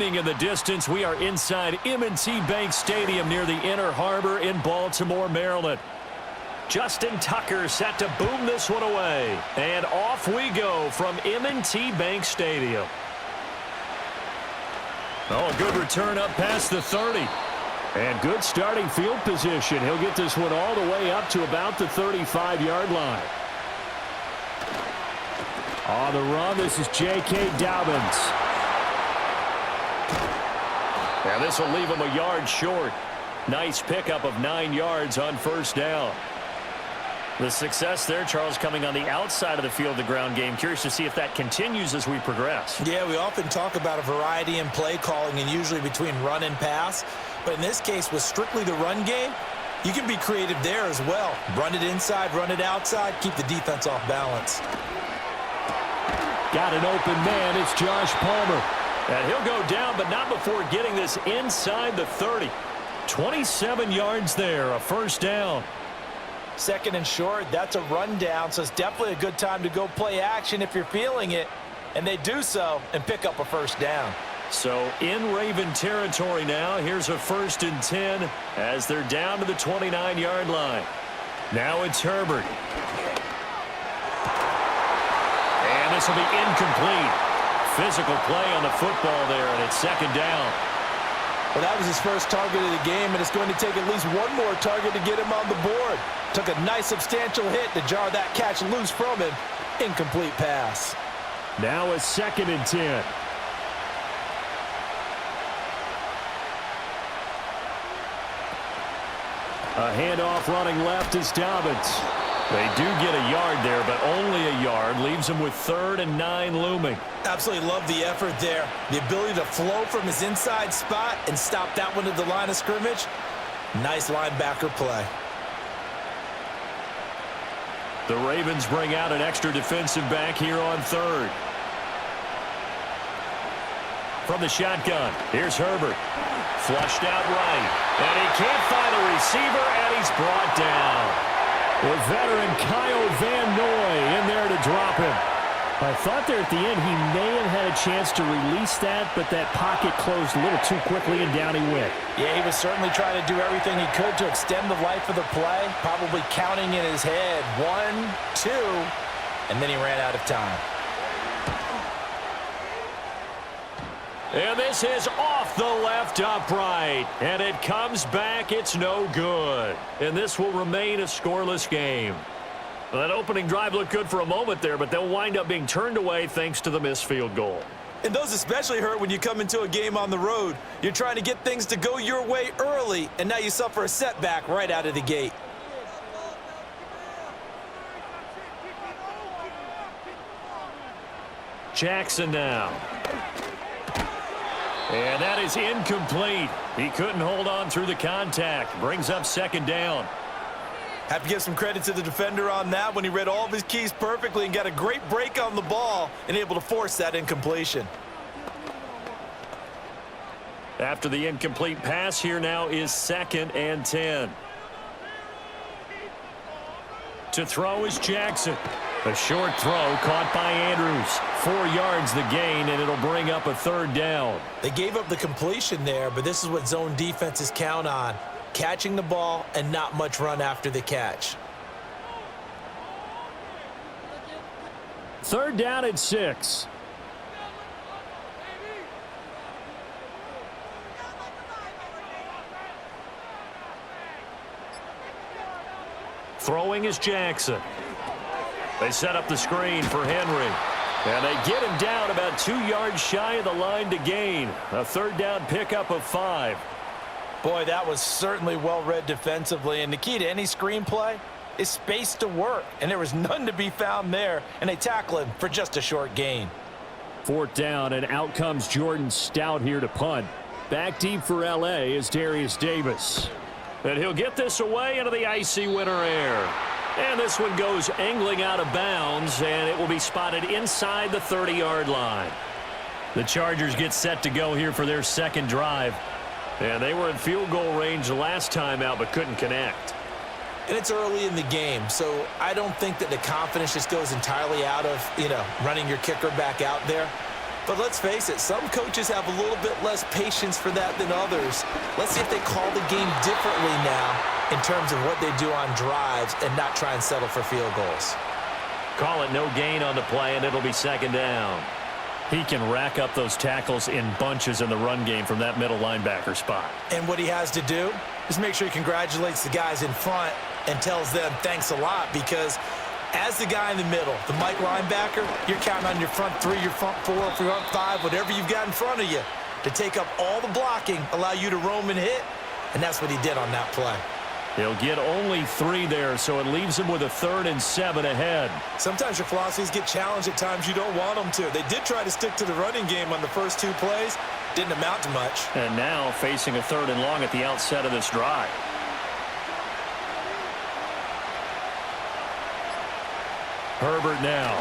screaming in the distance. We are inside M&T Bank Stadium near the Inner Harbor in Baltimore, Maryland. Justin Tucker set to boom this one away. And off we go from M&T Bank Stadium. Oh, a good return up past the 30. And good starting field position. He'll get this one all the way up to about the 35-yard line. On the run, this is J.K. Dobbins. And this will leave him a yard short. Nice pickup of 9 yards on first down. The success there, Charles, coming on the outside of the field, the ground game. Curious to see if that continues as we progress. Yeah, we often talk about a variety in play calling and usually between run and pass. But in this case, with strictly the run game, you can be creative there as well. Run it inside, run it outside, keep the defense off balance. Got an open man. It's Josh Palmer. And he'll go down, but not before getting this inside the 30. 27 yards there, a first down. Second and short, that's a rundown, so it's definitely a good time to go play action if you're feeling it. And they do so and pick up a first down. So in Raven territory now, here's a 1st and 10 as they're down to the 29-yard line. Now it's Herbert. And this will be incomplete. Physical play on the football there, and it's second down. Well, that was his first target of the game, and it's going to take at least one more target to get him on the board. Took a nice substantial hit to jar that catch loose from him. Incomplete pass. Now a 2nd and 10. A handoff running left is Dobbins. They do get a yard there, but only a yard. Leaves him with 3rd and 9 looming. Absolutely love the effort there. The ability to flow from his inside spot and stop that one at the line of scrimmage. Nice linebacker play. The Ravens bring out an extra defensive back here on 3rd. From the shotgun, here's Herbert. Flushed out right. And he can't find a receiver, and he's brought down. With veteran Kyle Van Noy in there to drop him. I thought there at the end he may have had a chance to release that, but that pocket closed a little too quickly, and down he went. Yeah, he was certainly trying to do everything he could to extend the life of the play, probably counting in his head 1, 2, and then he ran out of time. And this is off the left upright. And it comes back. It's no good. And this will remain a scoreless game. Well, that opening drive looked good for a moment there, but they'll wind up being turned away thanks to the missed field goal. And those especially hurt when you come into a game on the road. You're trying to get things to go your way early, and now you suffer a setback right out of the gate. Jackson now. And that is incomplete. He couldn't hold on through the contact. Brings up 2nd down. Have to give some credit to the defender on that when he read all of his keys perfectly and got a great break on the ball and able to force that incompletion. After the incomplete pass, here now is 2nd and 10. To throw is Jackson. A short throw caught by Andrews. 4 yards the gain, and it'll bring up a 3rd down. They gave up the completion there, but this is what zone defenses count on. Catching the ball and not much run after the catch. 3rd down and 6. Throwing is Jackson. They set up the screen for Henry. And they get him down about 2 yards shy of the line to gain. A 3rd down pickup of 5. Boy, that was certainly well read defensively. And the key to any screenplay is space to work. And there was none to be found there. And they tackle him for just a short gain. 4th down, and out comes Jordan Stout here to punt. Back deep for L.A. is Darius Davis. And he'll get this away into the icy winter air. And this one goes angling out of bounds, and it will be spotted inside the 30-yard line. The Chargers get set to go here for their 2nd drive. And they were in field goal range the last time out, but couldn't connect. And it's early in the game, so I don't think that the confidence just goes entirely out of, running your kicker back out there. But let's face it, some coaches have a little bit less patience for that than others. Let's see if they call the game differently now in terms of what they do on drives and not try and settle for field goals. Call it no gain on the play, and it'll be second down. He can rack up those tackles in bunches in the run game from that middle linebacker spot. And what he has to do is make sure he congratulates the guys in front and tells them thanks a lot, because as the guy in the middle, the Mike linebacker, you're counting on your front three, your front four, your front five, whatever you've got in front of you to take up all the blocking, allow you to roam and hit, and that's what he did on that play. He'll get only 3 there, so it leaves him with a 3rd and 7 ahead. Sometimes your philosophies get challenged at times you don't want them to. They did try to stick to the running game on the first 2 plays. Didn't amount to much. And now facing a 3rd and long at the outset of this drive. Herbert now.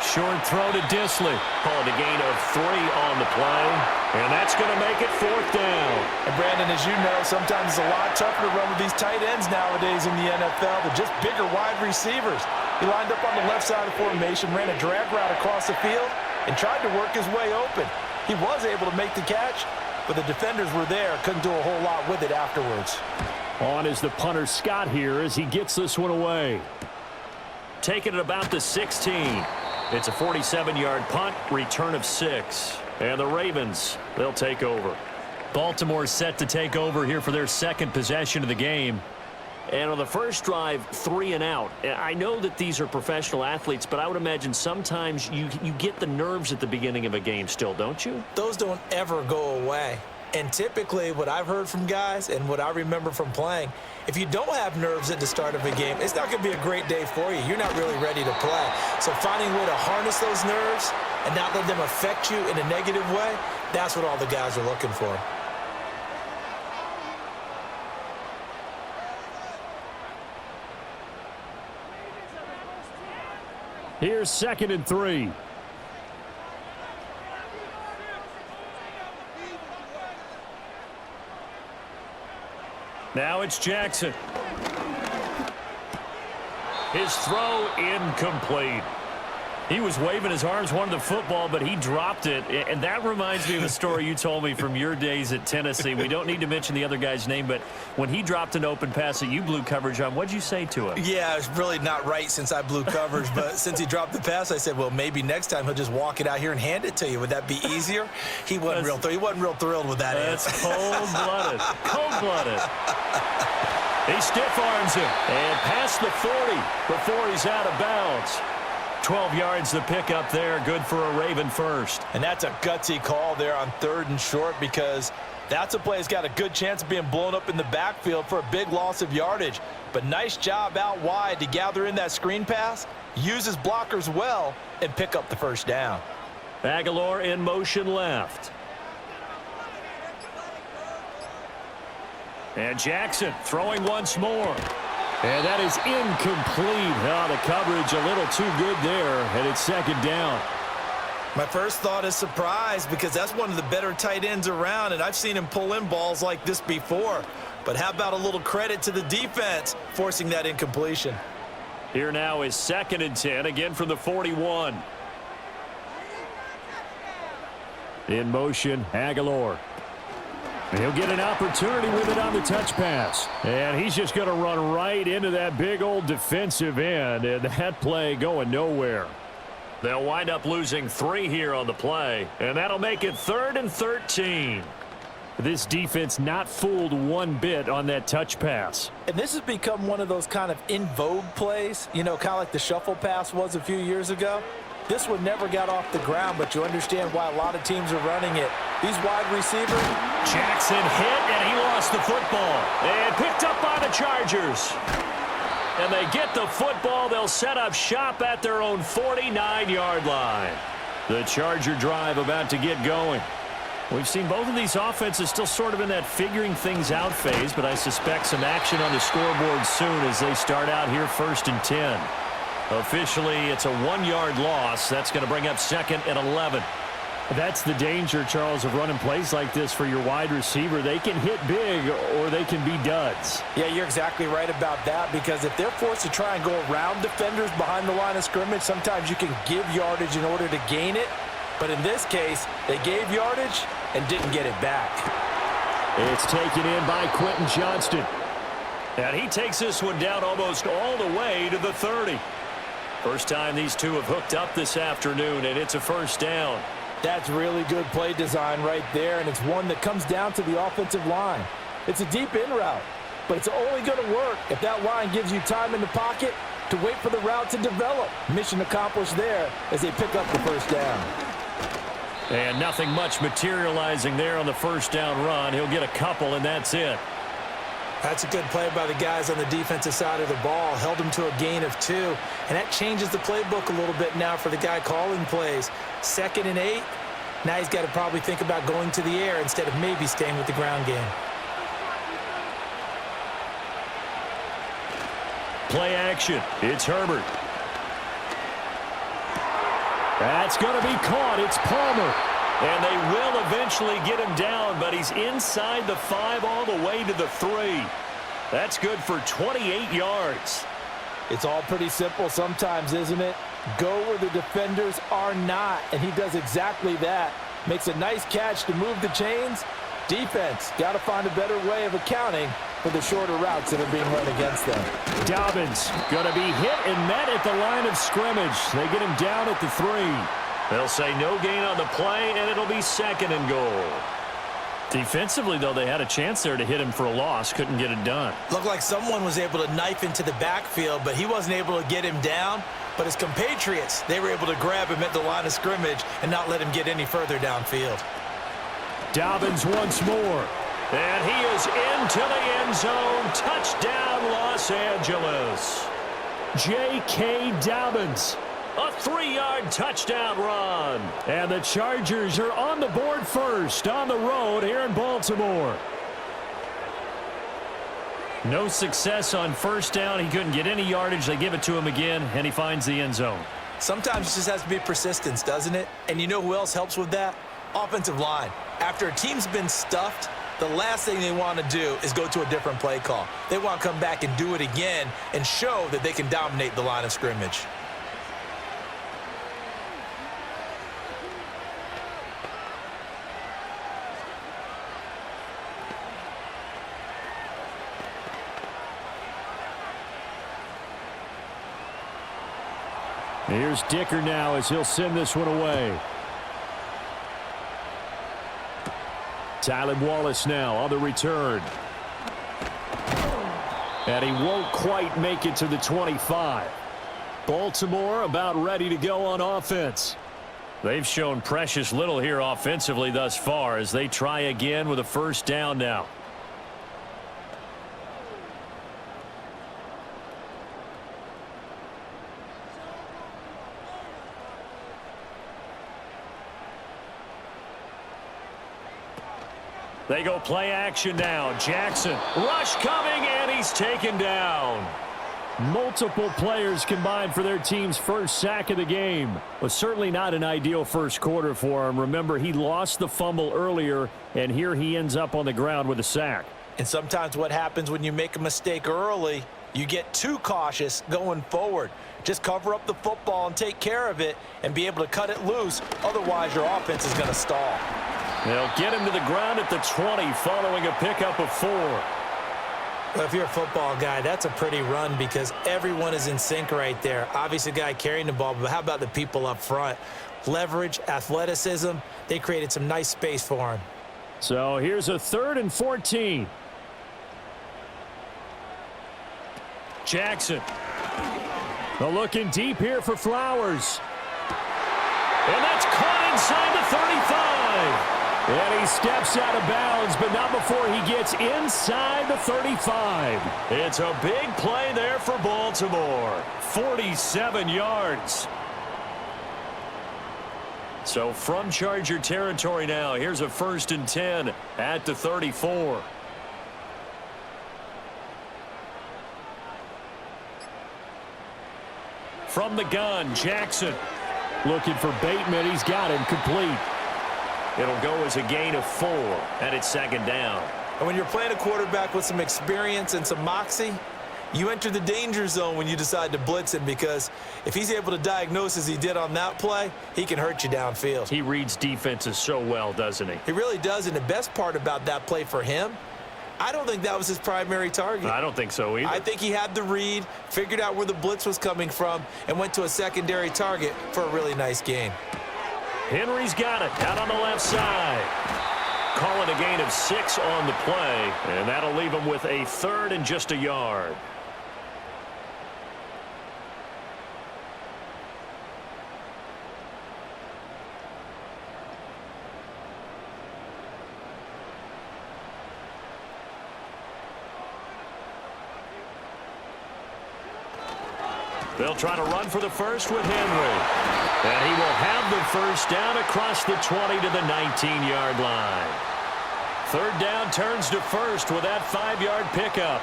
Short throw to Disley. Called a gain of 3 on the play. And that's going to make it 4th down. And Brandon, as you know, sometimes it's a lot tougher to run with these tight ends nowadays in the NFL. They're just bigger wide receivers. He lined up on the left side of formation, ran a drag route across the field, and tried to work his way open. He was able to make the catch, but the defenders were there. Couldn't do a whole lot with it afterwards. On is the punter Scott here as he gets this one away. Taking it about the 16. It's a 47-yard punt, return of 6. And the Ravens, they'll take over. Baltimore set to take over here for their 2nd possession of the game. And on the first drive, 3 and out. I know that these are professional athletes, but I would imagine sometimes you get the nerves at the beginning of a game still, don't you? Those don't ever go away. And typically what I've heard from guys and what I remember from playing, if you don't have nerves at the start of a game, it's not going to be a great day for you. You're not really ready to play. So finding a way to harness those nerves and not let them affect you in a negative way, that's what all the guys are looking for. Here's 2nd and 3. Now it's Jackson. His throw incomplete. He was waving his arms, wanted the football, but he dropped it. And that reminds me of a story you told me from your days at Tennessee. We don't need to mention the other guy's name, but when he dropped an open pass that you blew coverage on, what'd you say to him? Yeah, it's really not right since I blew coverage, but since he dropped the pass, I said, well, maybe next time he'll just walk it out here and hand it to you. Would that be easier? He wasn't real thrilled with that answer. That's cold-blooded. Cold-blooded. He stiff arms him and past the 40 before he's out of bounds. 12 yards to pick up there. Good for a Raven first. And that's a gutsy call there on 3rd and short, because that's a play that's got a good chance of being blown up in the backfield for a big loss of yardage. But nice job out wide to gather in that screen pass, use his blockers well, and pick up the first down. Aguilar in motion left. And Jackson throwing once more. And that is incomplete. Oh, the coverage a little too good there, and it's 2nd down. My first thought is surprise, because that's one of the better tight ends around, and I've seen him pull in balls like this before. But how about a little credit to the defense forcing that incompletion? Here now is 2nd and 10, again from the 41. In motion, Aguilar. And he'll get an opportunity with it on the touch pass. And he's just going to run right into that big old defensive end, and that play going nowhere. They'll wind up losing 3 here on the play, and that'll make it 3rd and 13. This defense not fooled one bit on that touch pass. And this has become one of those kind of in vogue plays, you know, kind of like the shuffle pass was a few years ago. This one never got off the ground, but you understand why a lot of teams are running it. These wide receivers. Jackson hit, and he lost the football. And picked up by the Chargers. And they get the football. They'll set up shop at their own 49-yard line. The Charger drive about to get going. We've seen both of these offenses still sort of in that figuring things out phase, but I suspect some action on the scoreboard soon as they start out here 1st and 10. Officially, it's a 1-yard loss. That's going to bring up 2nd and 11. That's the danger, Charles, of running plays like this for your wide receiver. They can hit big or they can be duds. Yeah, you're exactly right about that, because if they're forced to try and go around defenders behind the line of scrimmage, sometimes you can give yardage in order to gain it. But in this case, they gave yardage and didn't get it back. It's taken in by Quentin Johnston. And he takes this one down almost all the way to the 30. First time these two have hooked up this afternoon, and it's a first down. That's really good play design right there, and it's one that comes down to the offensive line. It's a deep in route, but it's only going to work if that line gives you time in the pocket to wait for the route to develop. Mission accomplished there as they pick up the first down. And nothing much materializing there on the first down run. He'll get a couple, and that's it. That's a good play by the guys on the defensive side of the ball. Held him to a gain of 2. And that changes the playbook a little bit now for the guy calling plays. 2nd and 8. Now he's got to probably think about going to the air instead of maybe staying with the ground game. Play action. It's Herbert. That's going to be caught. It's Palmer. And they will eventually get him down, but he's inside the 5 all the way to the 3. That's good for 28 yards. It's all pretty simple sometimes, isn't it? Go where the defenders are not, and he does exactly that. Makes a nice catch to move the chains. Defense, got to find a better way of accounting for the shorter routes that are being run against them. Dobbins going to be hit and met at the line of scrimmage. They get him down at the 3. They'll say no gain on the play, and it'll be 2nd and goal. Defensively, though, they had a chance there to hit him for a loss. Couldn't get it done. Looked like someone was able to knife into the backfield, but he wasn't able to get him down. But his compatriots, they were able to grab him at the line of scrimmage and not let him get any further downfield. Dobbins once more. And he is into the end zone. Touchdown, Los Angeles. J.K. Dobbins. A 3-yard touchdown run. And the Chargers are on the board first on the road here in Baltimore. No success on first down. He couldn't get any yardage. They give it to him again, and he finds the end zone. Sometimes it just has to be persistence, doesn't it? And you know who else helps with that? Offensive line. After a team's been stuffed, the last thing they want to do is go to a different play call. They want to come back and do it again and show that they can dominate the line of scrimmage. Here's Dicker now as he'll send this one away. Tyler Wallace now on the return. And he won't quite make it to the 25. Baltimore about ready to go on offense. They've shown precious little here offensively thus far as they try again with a first down now. They go play action now. Jackson, rush coming, and he's taken down. Multiple players combined for their team's first sack of the game. Was certainly not an ideal first quarter for him. Remember, he lost the fumble earlier, and here he ends up on the ground with a sack. And sometimes what happens when you make a mistake early, you get too cautious going forward. Just cover up the football and take care of it and be able to cut it loose. Otherwise, your offense is going to stall. They'll get him to the ground at the 20 following a pickup of 4. Well, if you're a football guy, that's a pretty run because everyone is in sync right there. Obviously, the guy carrying the ball, but how about the people up front? Leverage, athleticism, they created some nice space for him. So here's a 3rd and 14. Jackson. They're looking deep here for Flowers. And that's caught inside the 35. And he steps out of bounds, but not before he gets inside the 35. It's a big play there for Baltimore. 47 yards. So from Charger territory now, here's a 1st and 10 at the 34. From the gun, Jackson. Looking for Bateman. He's got him complete. It'll go as a gain of 4, and it's second down. And when you're playing a quarterback with some experience and some moxie, you enter the danger zone when you decide to blitz him, because if he's able to diagnose as he did on that play, he can hurt you downfield. He reads defenses so well, doesn't he? He really does, and the best part about that play for him, I don't think that was his primary target. I don't think so either. I think he had the read, figured out where the blitz was coming from, and went to a secondary target for a really nice gain. Henry's got it out on the left side. Calling a gain of 6 on the play, and that'll leave him with a 3rd and just a yard. They'll try to run for the first with Henry. And he will have the first down across the 20 to the 19-yard line. 3rd down turns to first with that 5-yard pickup.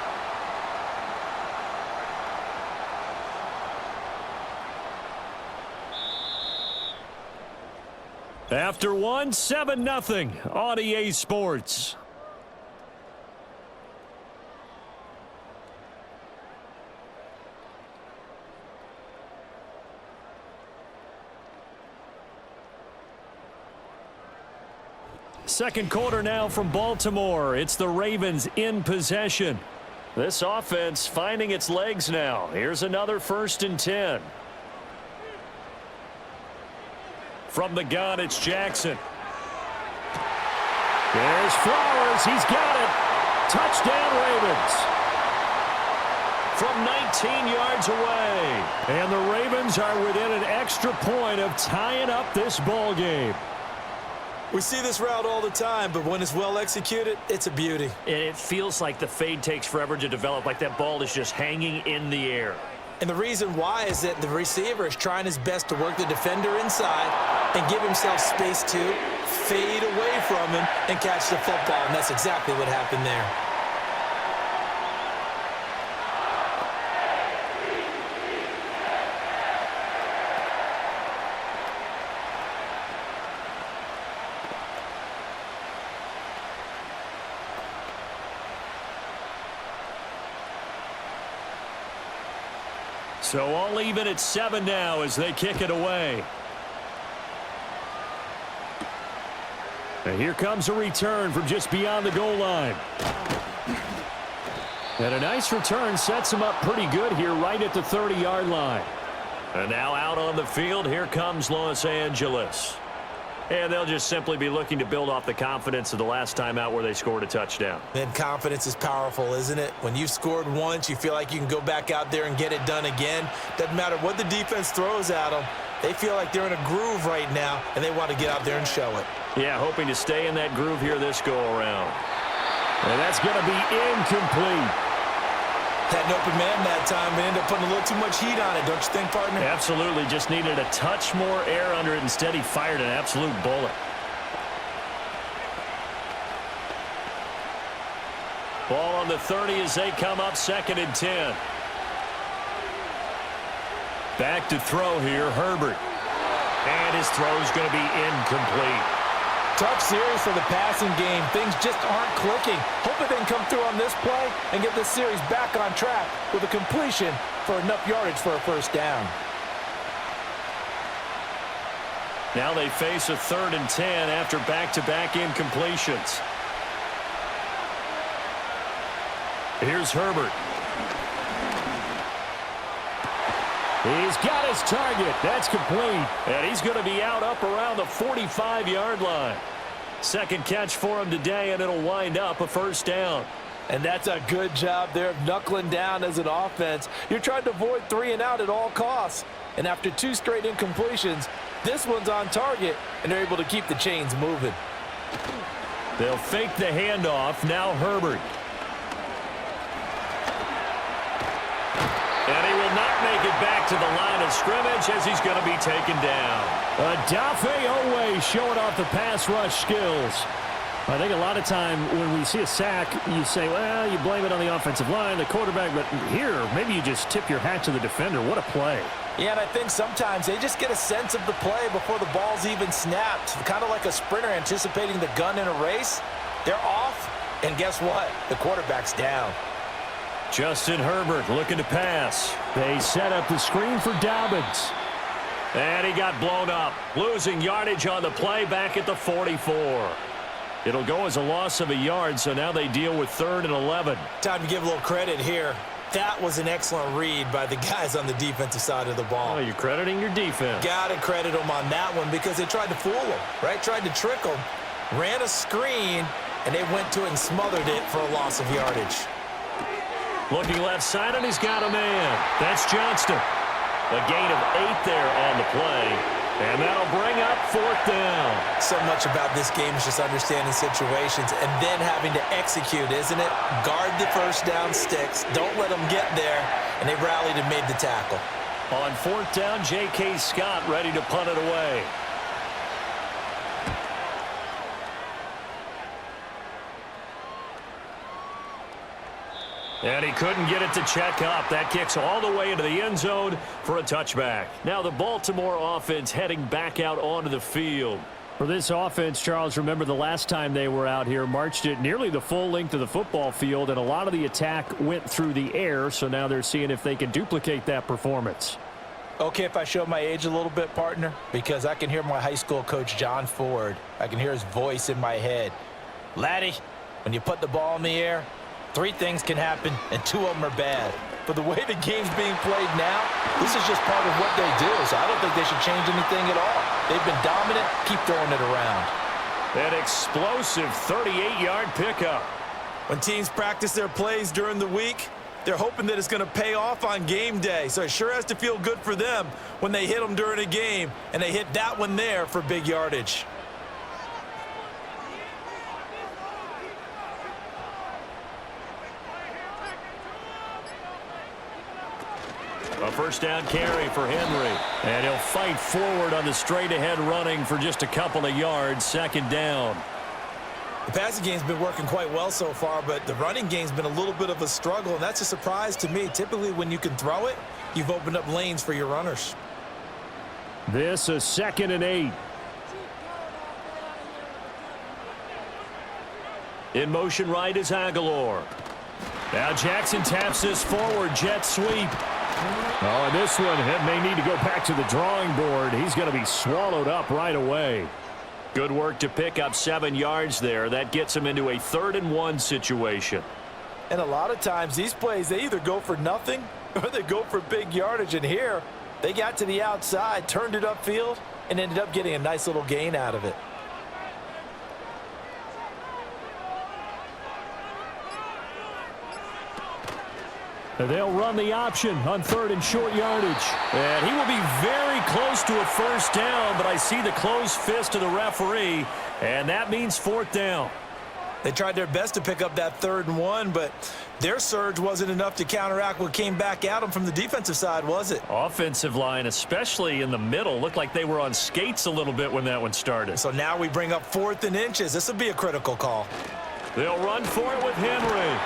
After one, 7-0 on EA Sports. Second quarter now from Baltimore. It's the Ravens in possession. This offense finding its legs now. Here's another 1st and 10. From the gun, it's Jackson. There's Flowers. He's got it. Touchdown, Ravens. From 19 yards away. And the Ravens are within an extra point of tying up this ball game. We see this route all the time, but when it's well executed, it's a beauty. And it feels like the fade takes forever to develop, like that ball is just hanging in the air. And the reason why is that the receiver is trying his best to work the defender inside and give himself space to fade away from him and catch the football, and that's exactly what happened there. So all even at 7 now as they kick it away. And here comes a return from just beyond the goal line. And a nice return sets him up pretty good here right at the 30-yard line. And now out on the field, here comes Los Angeles. And they'll just simply be looking to build off the confidence of the last time out where they scored a touchdown. Then confidence is powerful, isn't it? When you've scored once, you feel like you can go back out there and get it done again. Doesn't matter what the defense throws at them. They feel like they're in a groove right now, and they want to get out there and show it. Yeah, hoping to stay in that groove here this go-around. And that's going to be incomplete. Had an open man that time, but ended up putting a little too much heat on it, don't you think, partner? Absolutely. Just needed a touch more air under it. Instead, he fired an absolute bullet. Ball on the 30 as they come up 2nd and 10. Back to throw here, Herbert. And his throw is going to be incomplete. Tough series for the passing game. Things just aren't clicking. Hoping they can come through on this play and get this series back on track with a completion for enough yardage for a first down. Now they face a 3rd and 10 after back-to-back incompletions. Here's Herbert. He's got his target. That's complete. And he's going to be out up around the 45-yard line. Second catch for him today, and it'll wind up a first down. And that's a good job there of knuckling down as an offense. You're trying to avoid 3 and out at all costs. And after 2 straight incompletions, this one's on target, and they're able to keep the chains moving. They'll fake the handoff. Now Herbert. And he will not make it back to the line of scrimmage as he's going to be taken down. Adafe Owe showing off the pass rush skills. I think a lot of time when we see a sack, you say, well, you blame it on the offensive line, the quarterback, but here, maybe you just tip your hat to the defender. What a play. Yeah, and I think sometimes they just get a sense of the play before the ball's even snapped. Kind of like a sprinter anticipating the gun in a race. They're off, and guess what? The quarterback's down. Justin Herbert looking to pass. They set up the screen for Dobbins. And he got blown up, losing yardage on the play back at the 44. It'll go as a loss of a yard, so now they deal with 3rd and 11. Time to give a little credit here. That was an excellent read by the guys on the defensive side of the ball. Oh, you're crediting your defense. Got to credit them on that one because they tried to fool them, right? Tried to trick them. Ran a screen, and they went to it and smothered it for a loss of yardage. Looking left side, and he's got a man. That's Johnston. A gain of 8 there on the play. And that'll bring up 4th down. So much about this game is just understanding situations and then having to execute, isn't it? Guard the first down sticks. Don't let them get there. And they rallied and made the tackle. On 4th down, J.K. Scott ready to punt it away. And he couldn't get it to check up. That kicks all the way into the end zone for a touchback. Now the Baltimore offense heading back out onto the field. For this offense, Charles, remember the last time they were out here, marched it nearly the full length of the football field, and a lot of the attack went through the air, so now they're seeing if they can duplicate that performance. Okay, if I show my age a little bit, partner, because I can hear my high school coach, John Ford. I can hear his voice in my head. Laddie, when you put the ball in the air, 3 things can happen, and 2 of them are bad. But the way the game's being played now, this is just part of what they do, so I don't think they should change anything at all. They've been dominant. Keep throwing it around. An explosive 38-yard pickup. When teams practice their plays during the week, they're hoping that it's going to pay off on game day, so it sure has to feel good for them when they hit them during a game, and they hit that one there for big yardage. A first down carry for Henry. And he'll fight forward on the straight-ahead running for just a couple of yards. 2nd down. The passing game's been working quite well so far, but the running game's been a little bit of a struggle, and that's a surprise to me. Typically, when you can throw it, you've opened up lanes for your runners. This is 2nd and 8. In motion right is Aguilar. Now Jackson taps this forward, jet sweep. Oh, and this one may need to go back to the drawing board. He's going to be swallowed up right away. Good work to pick up 7 yards there. That gets him into a 3rd and 1 situation. And a lot of times these plays, they either go for nothing or they go for big yardage. And here, they got to the outside, turned it upfield, and ended up getting a nice little gain out of it. They'll run the option on 3rd and short yardage. And he will be very close to a first down, but I see the closed fist of the referee, and that means 4th down. They tried their best to pick up that 3rd and 1, but their surge wasn't enough to counteract what came back at them from the defensive side, was it? Offensive line, especially in the middle, looked like they were on skates a little bit when that one started. So now we bring up 4th and inches. This will be a critical call. They'll run for it with Henry.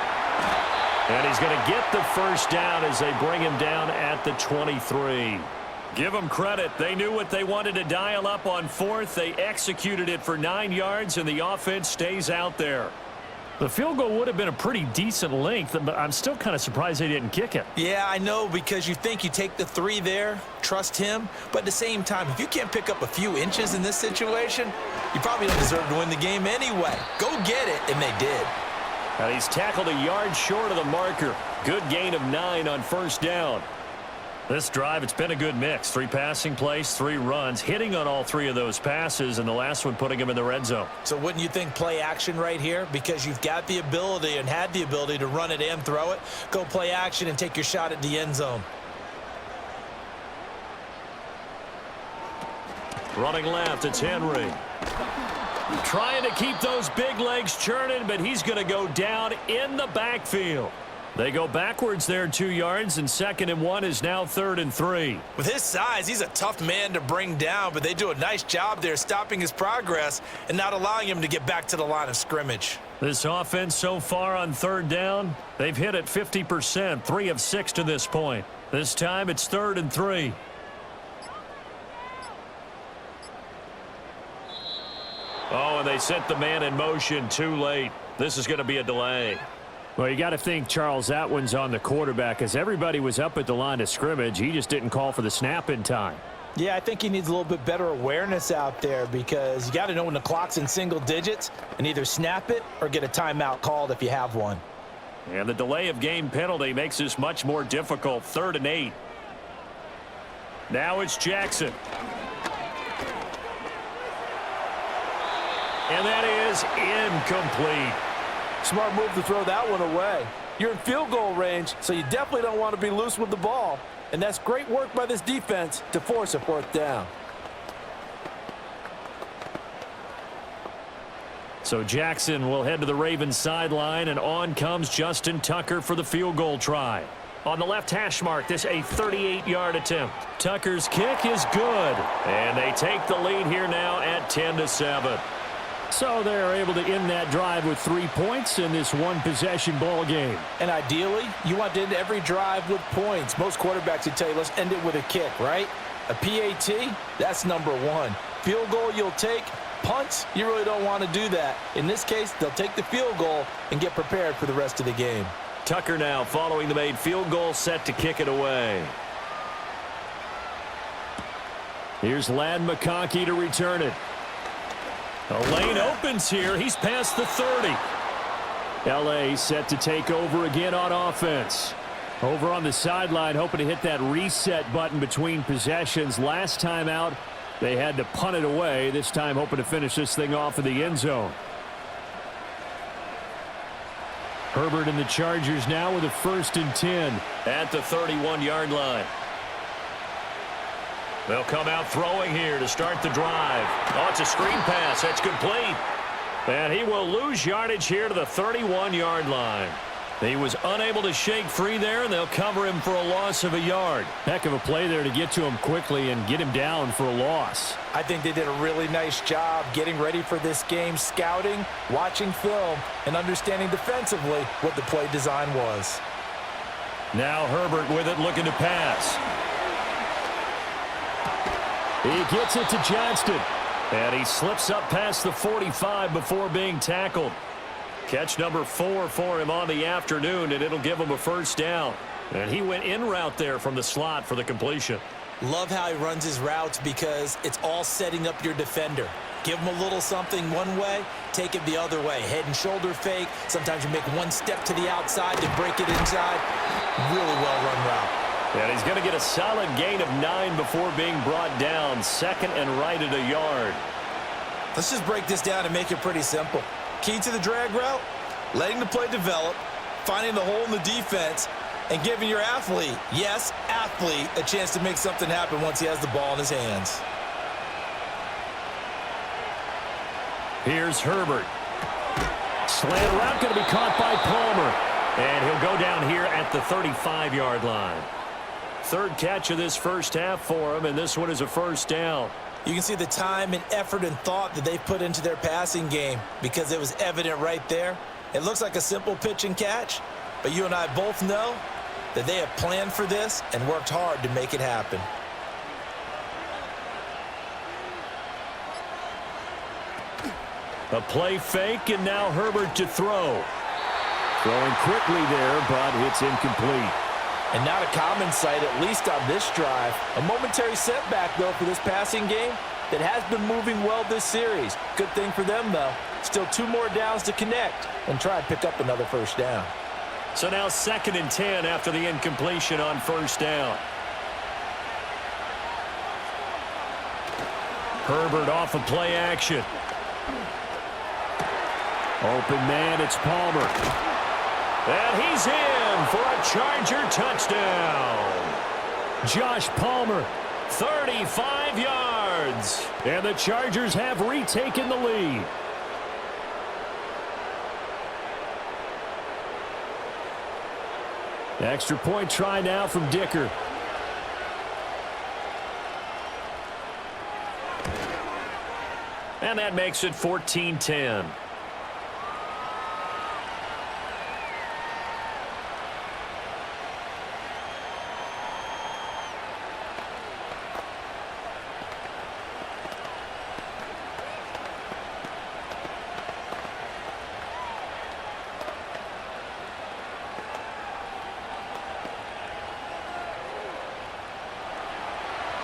And he's going to get the first down as they bring him down at the 23. Give them credit. They knew what they wanted to dial up on 4th. They executed it for 9 yards, and the offense stays out there. The field goal would have been a pretty decent length, but I'm still kind of surprised they didn't kick it. Yeah, I know, because you think you take the 3 there, trust him. But at the same time, if you can't pick up a few inches in this situation, you probably don't deserve to win the game anyway. Go get it, and they did. He's tackled a yard short of the marker. Good gain of 9 on first down. This drive, it's been a good mix. 3 passing plays, 3 runs, hitting on all 3 of those passes, and the last one putting him in the red zone. So wouldn't you think play action right here? Because you've got the ability and had the ability to run it and throw it. Go play action and take your shot at the end zone. Running left, it's Henry. Trying to keep those big legs churning, but he's going to go down in the backfield. They go backwards there 2 yards, and 2nd and 1 is now 3rd and 3. With his size, he's a tough man to bring down, but they do a nice job there stopping his progress and not allowing him to get back to the line of scrimmage. This offense so far on 3rd down, they've hit it 50%, 3 of 6 to this point. This time it's 3rd and 3. Oh, and they set the man in motion too late. This is going to be a delay. Well, you got to think, Charles, that one's on the quarterback, as everybody was up at the line of scrimmage. He just didn't call for the snap in time. Yeah, I think he needs a little bit better awareness out there, because you got to know when the clock's in single digits and either snap it or get a timeout called if you have one. And the delay of game penalty makes this much more difficult. 3rd and 8. Now it's Jackson. And that is incomplete. Smart move to throw that one away. You're in field goal range, so you definitely don't want to be loose with the ball. And that's great work by this defense to force a 4th down. So Jackson will head to the Ravens sideline, and on comes Justin Tucker for the field goal try. On the left hash mark, this a 38-yard attempt. Tucker's kick is good, and they take the lead here now at 10-7. So they're able to end that drive with 3 points in this one-possession ball game. And ideally, you want to end every drive with points. Most quarterbacks would tell you, let's end it with a kick, right? A PAT, that's number 1. Field goal you'll take. Punts, you really don't want to do that. In this case, they'll take the field goal and get prepared for the rest of the game. Tucker now following the made field goal, set to kick it away. Here's Ladd McConkey to return it. The lane opens here. He's past the 30. L.A. set to take over again on offense. Over on the sideline, hoping to hit that reset button between possessions. Last time out, they had to punt it away. This time, hoping to finish this thing off in the end zone. Herbert and the Chargers now with a 1st and 10 at the 31-yard line. They'll come out throwing here to start the drive. Oh, it's a screen pass. That's complete. And he will lose yardage here to the 31-yard line. He was unable to shake free there, and they'll cover him for a loss of a yard. Heck of a play there to get to him quickly and get him down for a loss. I think they did a really nice job getting ready for this game, scouting, watching film, and understanding defensively what the play design was. Now Herbert with it, looking to pass. He gets it to Johnston, and he slips up past the 45 before being tackled. Catch number 4 for him on the afternoon, and it'll give him a 1st down. And he went in route there from the slot for the completion. Love how he runs his routes, because it's all setting up your defender. Give him a little something one way, take it the other way. Head and shoulder fake. Sometimes you make one step to the outside to break it inside. Really well-run route. And he's going to get a solid gain of 9 before being brought down. 2nd and right at a yard. Let's just break this down and make it pretty simple. Key to the drag route, letting the play develop, finding the hole in the defense, and giving your athlete, yes, athlete, a chance to make something happen once he has the ball in his hands. Here's Herbert. Slant route going to be caught by Palmer. And he'll go down here at the 35-yard line. 3rd catch of this first half for him, and this one is a 1st down. You can see the time and effort and thought that they've put into their passing game, because it was evident right there. It looks like a simple pitch and catch, but you and I both know that they have planned for this and worked hard to make it happen. A play fake, and now Herbert to throw. Throwing quickly there, but it's incomplete. And not a common sight, at least on this drive. A momentary setback, though, for this passing game that has been moving well this series. Good thing for them, though. Still 2 more downs to connect and try and pick up another 1st down. So now 2nd and 10 after the incompletion on 1st down. Herbert off of play action. Open man, it's Palmer. And he's in for a Charger touchdown. Josh Palmer, 35 yards. And the Chargers have retaken the lead. Extra point try now from Dicker. And that makes it 14-10.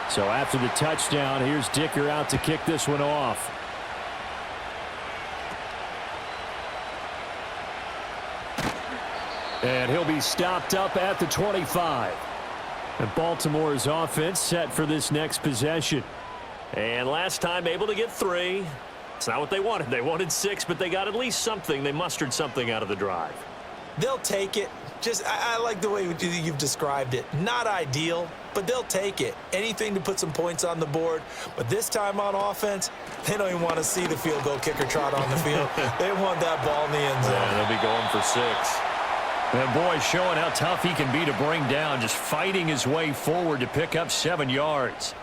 So after the touchdown, here's Dicker out to kick this one off. And he'll be stopped up at the 25. And Baltimore's offense set for this next possession. And last time able to get 3. It's not what they wanted. They wanted 6, but they got at least something. They mustered something out of the drive. They'll take it. I like the way you've described it. Not ideal, but they'll take it. Anything to put some points on the board. But this time on offense, they don't even want to see the field goal kicker trot on the field. They want that ball in the end zone. Yeah, they'll be going for 6. And boy, showing how tough he can be to bring down, just fighting his way forward to pick up 7 yards.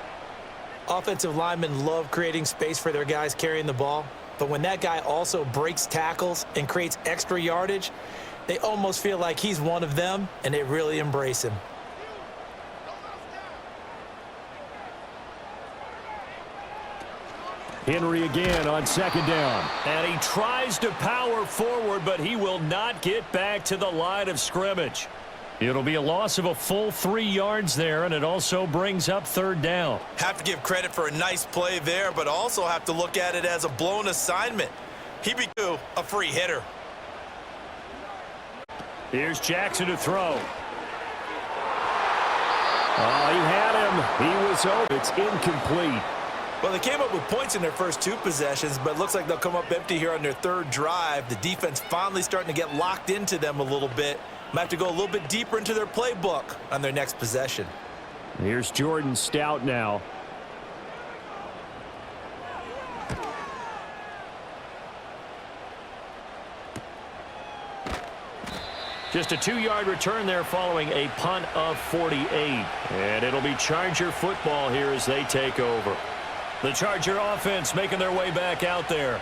Offensive linemen love creating space for their guys carrying the ball. But when that guy also breaks tackles and creates extra yardage, they almost feel like he's one of them, and they really embrace him. Henry again on 2nd down. And he tries to power forward, but he will not get back to the line of scrimmage. It'll be a loss of a full 3 yards there, and it also brings up 3rd down. Have to give credit for a nice play there, but also have to look at it as a blown assignment. He became a free hitter. Here's Jackson to throw. Oh, he had him. He was open. It's incomplete. Well, they came up with points in their first 2 possessions, but it looks like they'll come up empty here on their 3rd drive. The defense finally starting to get locked into them a little bit. Might have to go a little bit deeper into their playbook on their next possession. Here's Jordan Stout now. Just a 2-yard return there following a punt of 48. And it'll be Charger football here as they take over. The Charger offense making their way back out there.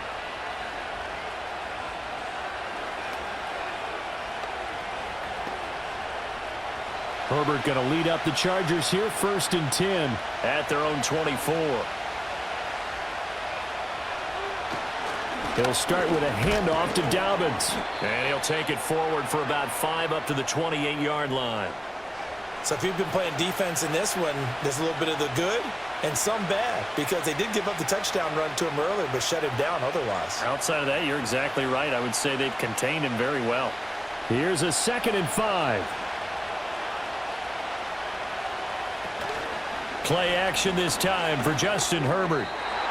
Herbert going to lead up the Chargers here, 1st and 10 at their own 24. He'll start with a handoff to Dobbins. And he'll take it forward for about 5 up to the 28-yard line. So if you've been playing defense in this one, there's a little bit of the good and some bad, because they did give up the touchdown run to him earlier but shut him down otherwise. Outside of that, you're exactly right. I would say they've contained him very well. Here's a 2nd and 5. Play action this time for Justin Herbert.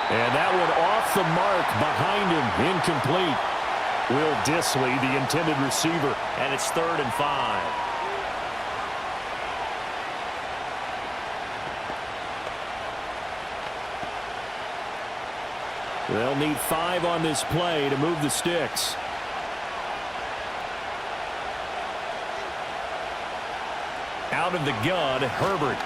And that one off the mark behind him, incomplete. Will Dissly, the intended receiver. And it's 3rd and 5. They'll need 5 on this play to move the sticks. Out of the gun, Herbert.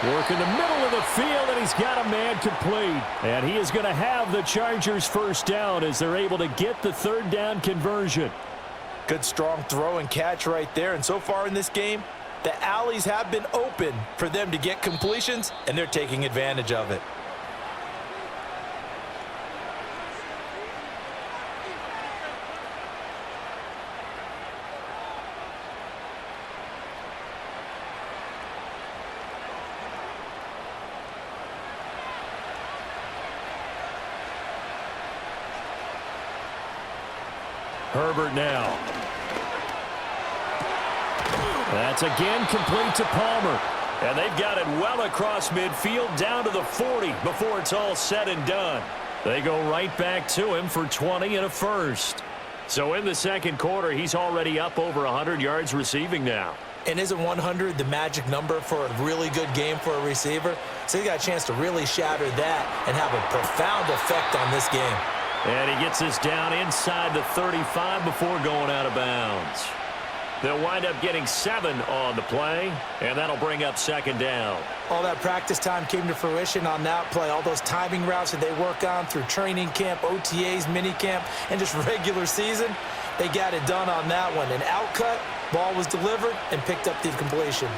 Work in the middle of the field, and he's got a man complete. And he is going to have the Chargers 1st down as they're able to get the 3rd down conversion. Good strong throw and catch right there. And so far in this game, the alleys have been open for them to get completions, and they're taking advantage of it. Herbert now. That's again complete to Palmer. And they've got it well across midfield down to the 40 before it's all said and done. They go right back to him for 20 and a 1st. So in the 2nd quarter, he's already up over 100 yards receiving now. And isn't 100 the magic number for a really good game for a receiver? So he got a chance to really shatter that and have a profound effect on this game. And he gets this down inside the 35 before going out of bounds. They'll wind up getting 7 on the play, and that'll bring up second down. All that practice time came to fruition on that play. All those timing routes that they work on through training camp, OTAs, minicamp, and just regular season, they got it done on that one. An outcut, ball was delivered, and picked up the completion.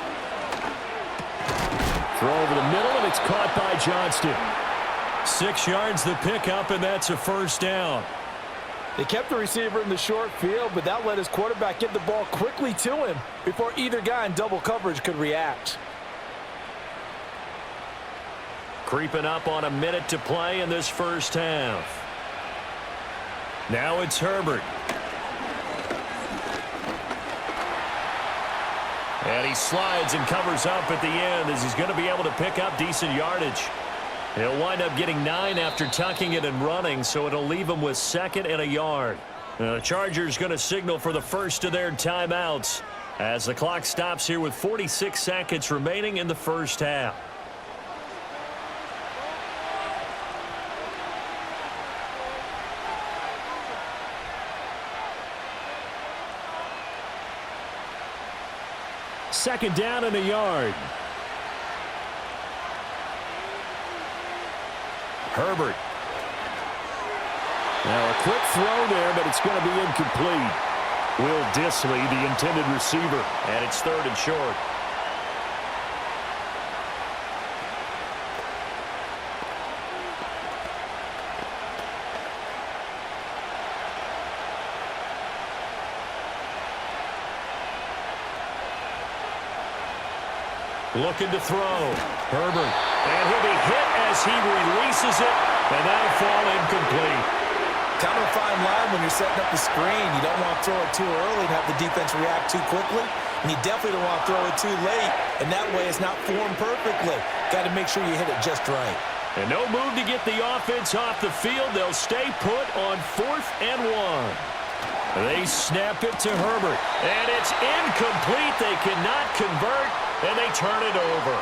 Throw over the middle, and it's caught by Johnston. 6 yards the pickup, and that's a first down. They kept the receiver in the short field, but that let his quarterback get the ball quickly to him before either guy in double coverage could react. Creeping up on a minute to play in this first half. Now it's Herbert. And he slides and covers up at the end as he's going to be able to pick up decent yardage. He'll wind up getting 9 after tucking it and running, so it'll leave him with 2nd and a yard. The Chargers going to signal for the first of their timeouts as the clock stops here with 46 seconds remaining in the first half. Second down and a yard. Herbert. Now a quick throw there, but it's going to be incomplete. Will Disley, the intended receiver, and it's 3rd and short. Looking to throw. Herbert. And he'll be hit as he releases it, and that'll fall incomplete. Kind of a fine line when you're setting up the screen. You don't want to throw it too early and have the defense react too quickly, and you definitely don't want to throw it too late, and that way it's not formed perfectly. Got to make sure you hit it just right. And no move to get the offense off the field. They'll stay put on 4th and 1. They snap it to Herbert, and it's incomplete. They cannot convert, and they turn it over.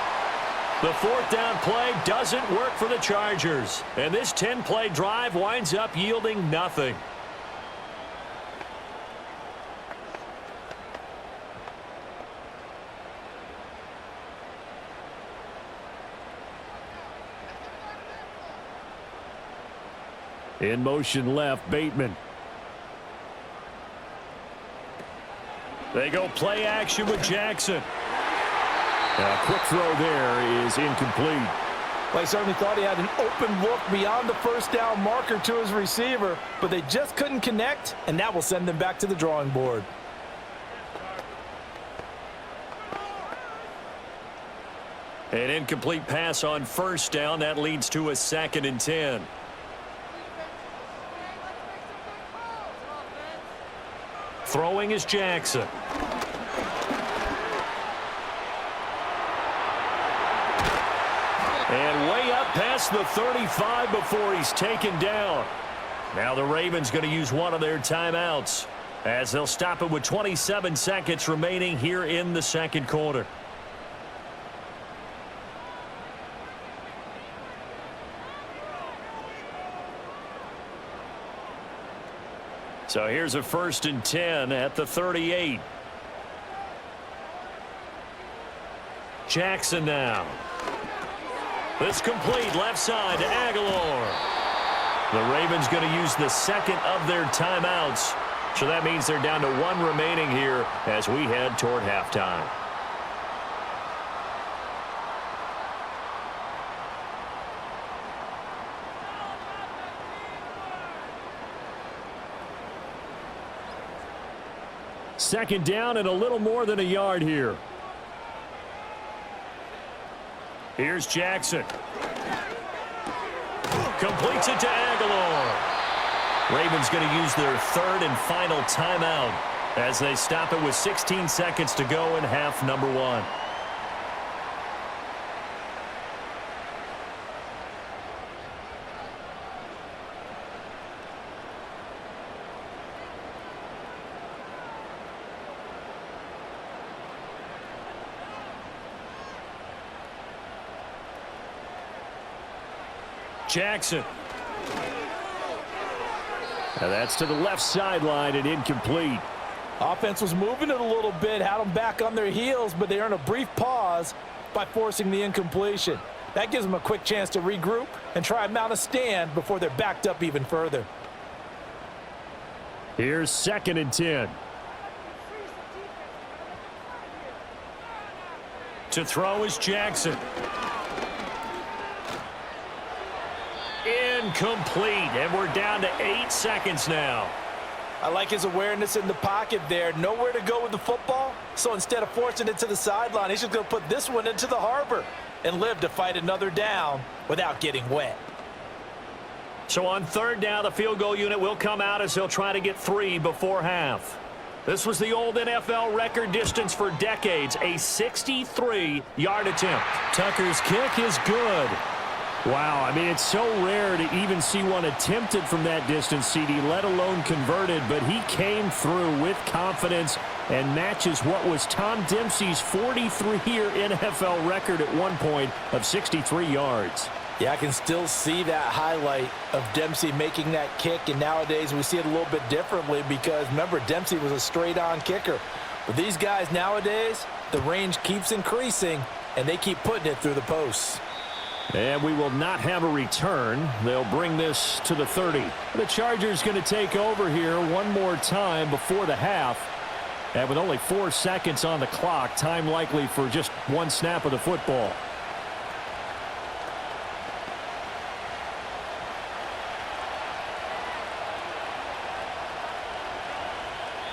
The 4th down play doesn't work for the Chargers, and this 10-play drive winds up yielding nothing. In motion left, Bateman. They go play action with Jackson. A quick throw there is incomplete. Well, he certainly thought he had an open look beyond the first down marker to his receiver, but they just couldn't connect, and that will send them back to the drawing board. An incomplete pass on first down. That leads to a 2nd and 10. Throwing is Jackson. And way up past the 35 before he's taken down. Now the Ravens going to use one of their timeouts as they'll stop it with 27 seconds remaining here in the second quarter. So here's a 1st and 10 at the 38. Jackson now. This complete left side to Aguilar. The Ravens going to use the 2nd of their timeouts. So that means they're down to 1 remaining here as we head toward halftime. Second down and a little more than a yard here. Here's Jackson. Completes it to Aguilar. Ravens going to use their 3rd and final timeout as they stop it with 16 seconds to go in half number 1. Jackson. And that's to the left sideline and incomplete. Offense was moving it a little bit, had them back on their heels, but they earned a brief pause by forcing the incompletion. That gives them a quick chance to regroup and try and mount a stand before they're backed up even further. Here's 2nd and 10. To throw is Jackson. Incomplete, and we're down to 8 seconds now. I like his awareness in the pocket there. Nowhere to go with the football, so instead of forcing it to the sideline, he's just going to put this one into the harbor and live to fight another down without getting wet. So on 3rd down, the field goal unit will come out as he'll try to get 3 before half. This was the old NFL record distance for decades, a 63-yard attempt. Tucker's kick is good. Wow, I mean, it's so rare to even see one attempted from that distance, CD, let alone converted, but he came through with confidence and matches what was Tom Dempsey's 43-year NFL record at one point of 63 yards. Yeah, I can still see that highlight of Dempsey making that kick, and nowadays we see it a little bit differently because, remember, Dempsey was a straight-on kicker. But these guys nowadays, the range keeps increasing, and they keep putting it through the posts. And we will not have a return. They'll bring this to the 30. The Chargers going to take over here one more time before the half. And with only 4 seconds on the clock, time likely for just one snap of the football.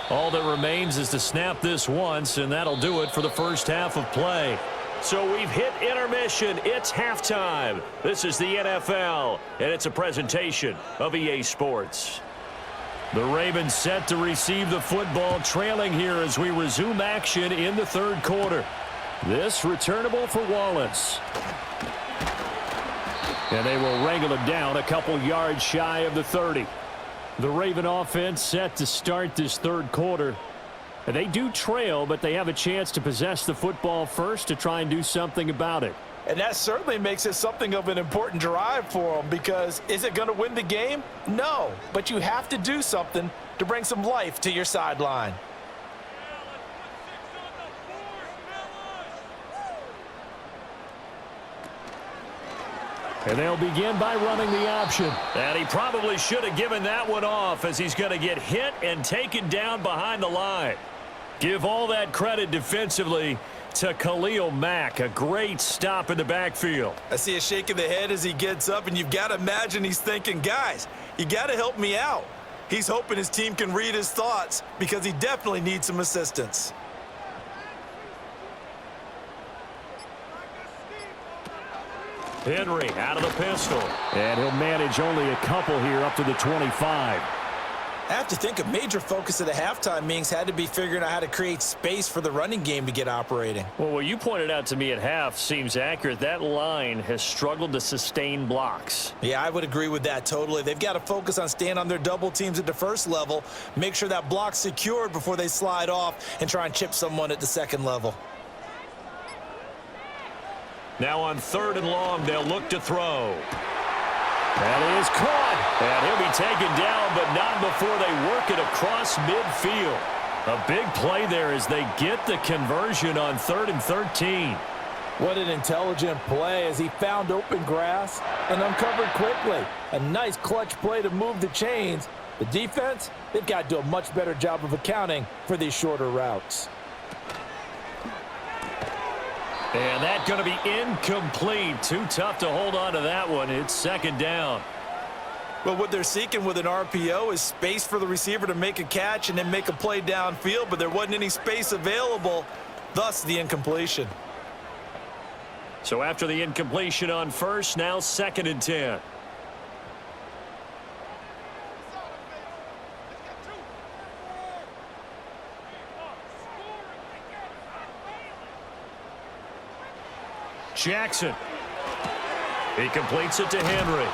All that remains is to snap this once, and that'll do it for the first half of play. So we've hit intermission. It's halftime. This is the NFL, and it's a presentation of EA Sports. The Ravens set to receive the football, trailing here as we resume action in the 3rd quarter. This returnable for Wallace. And they will wrangle him down a couple yards shy of the 30. The Raven offense set to start this 3rd quarter. They do trail, but they have a chance to possess the football first to try and do something about it. And that certainly makes it something of an important drive for them because is it going to win the game? No, but you have to do something to bring some life to your sideline. And they'll begin by running the option. And he probably should have given that one off as he's going to get hit and taken down behind the line. Give all that credit defensively to Khalil Mack. A great stop in the backfield. I see a shake of the head as he gets up, and you've got to imagine he's thinking, guys, you got to help me out. He's hoping his team can read his thoughts because he definitely needs some assistance. Henry out of the pistol. And he'll manage only a couple here up to the 25. I have to think a major focus of the halftime meetings had to be figuring out how to create space for the running game to get operating. Well, what you pointed out to me at half seems accurate. That line has struggled to sustain blocks. Yeah, I would agree with that totally. They've got to focus on staying on their double teams at the first level, make sure that block's secured before they slide off and try and chip someone at the second level. Now on 3rd and long, they'll look to throw. That is caught. And he'll be taken down, but not before they work it across midfield. A big play there as they get the conversion on 3rd and 13. What an intelligent play as he found open grass and uncovered quickly. A nice clutch play to move the chains. The defense, they've got to do a much better job of accounting for these shorter routes. And that's going to be incomplete. Too tough to hold on to that one. It's 2nd down. Well, what they're seeking with an RPO is space for the receiver to make a catch and then make a play downfield, but there wasn't any space available, thus the incompletion. So after the incompletion on 1st, now 2nd and 10. Jackson. He completes it to Henry.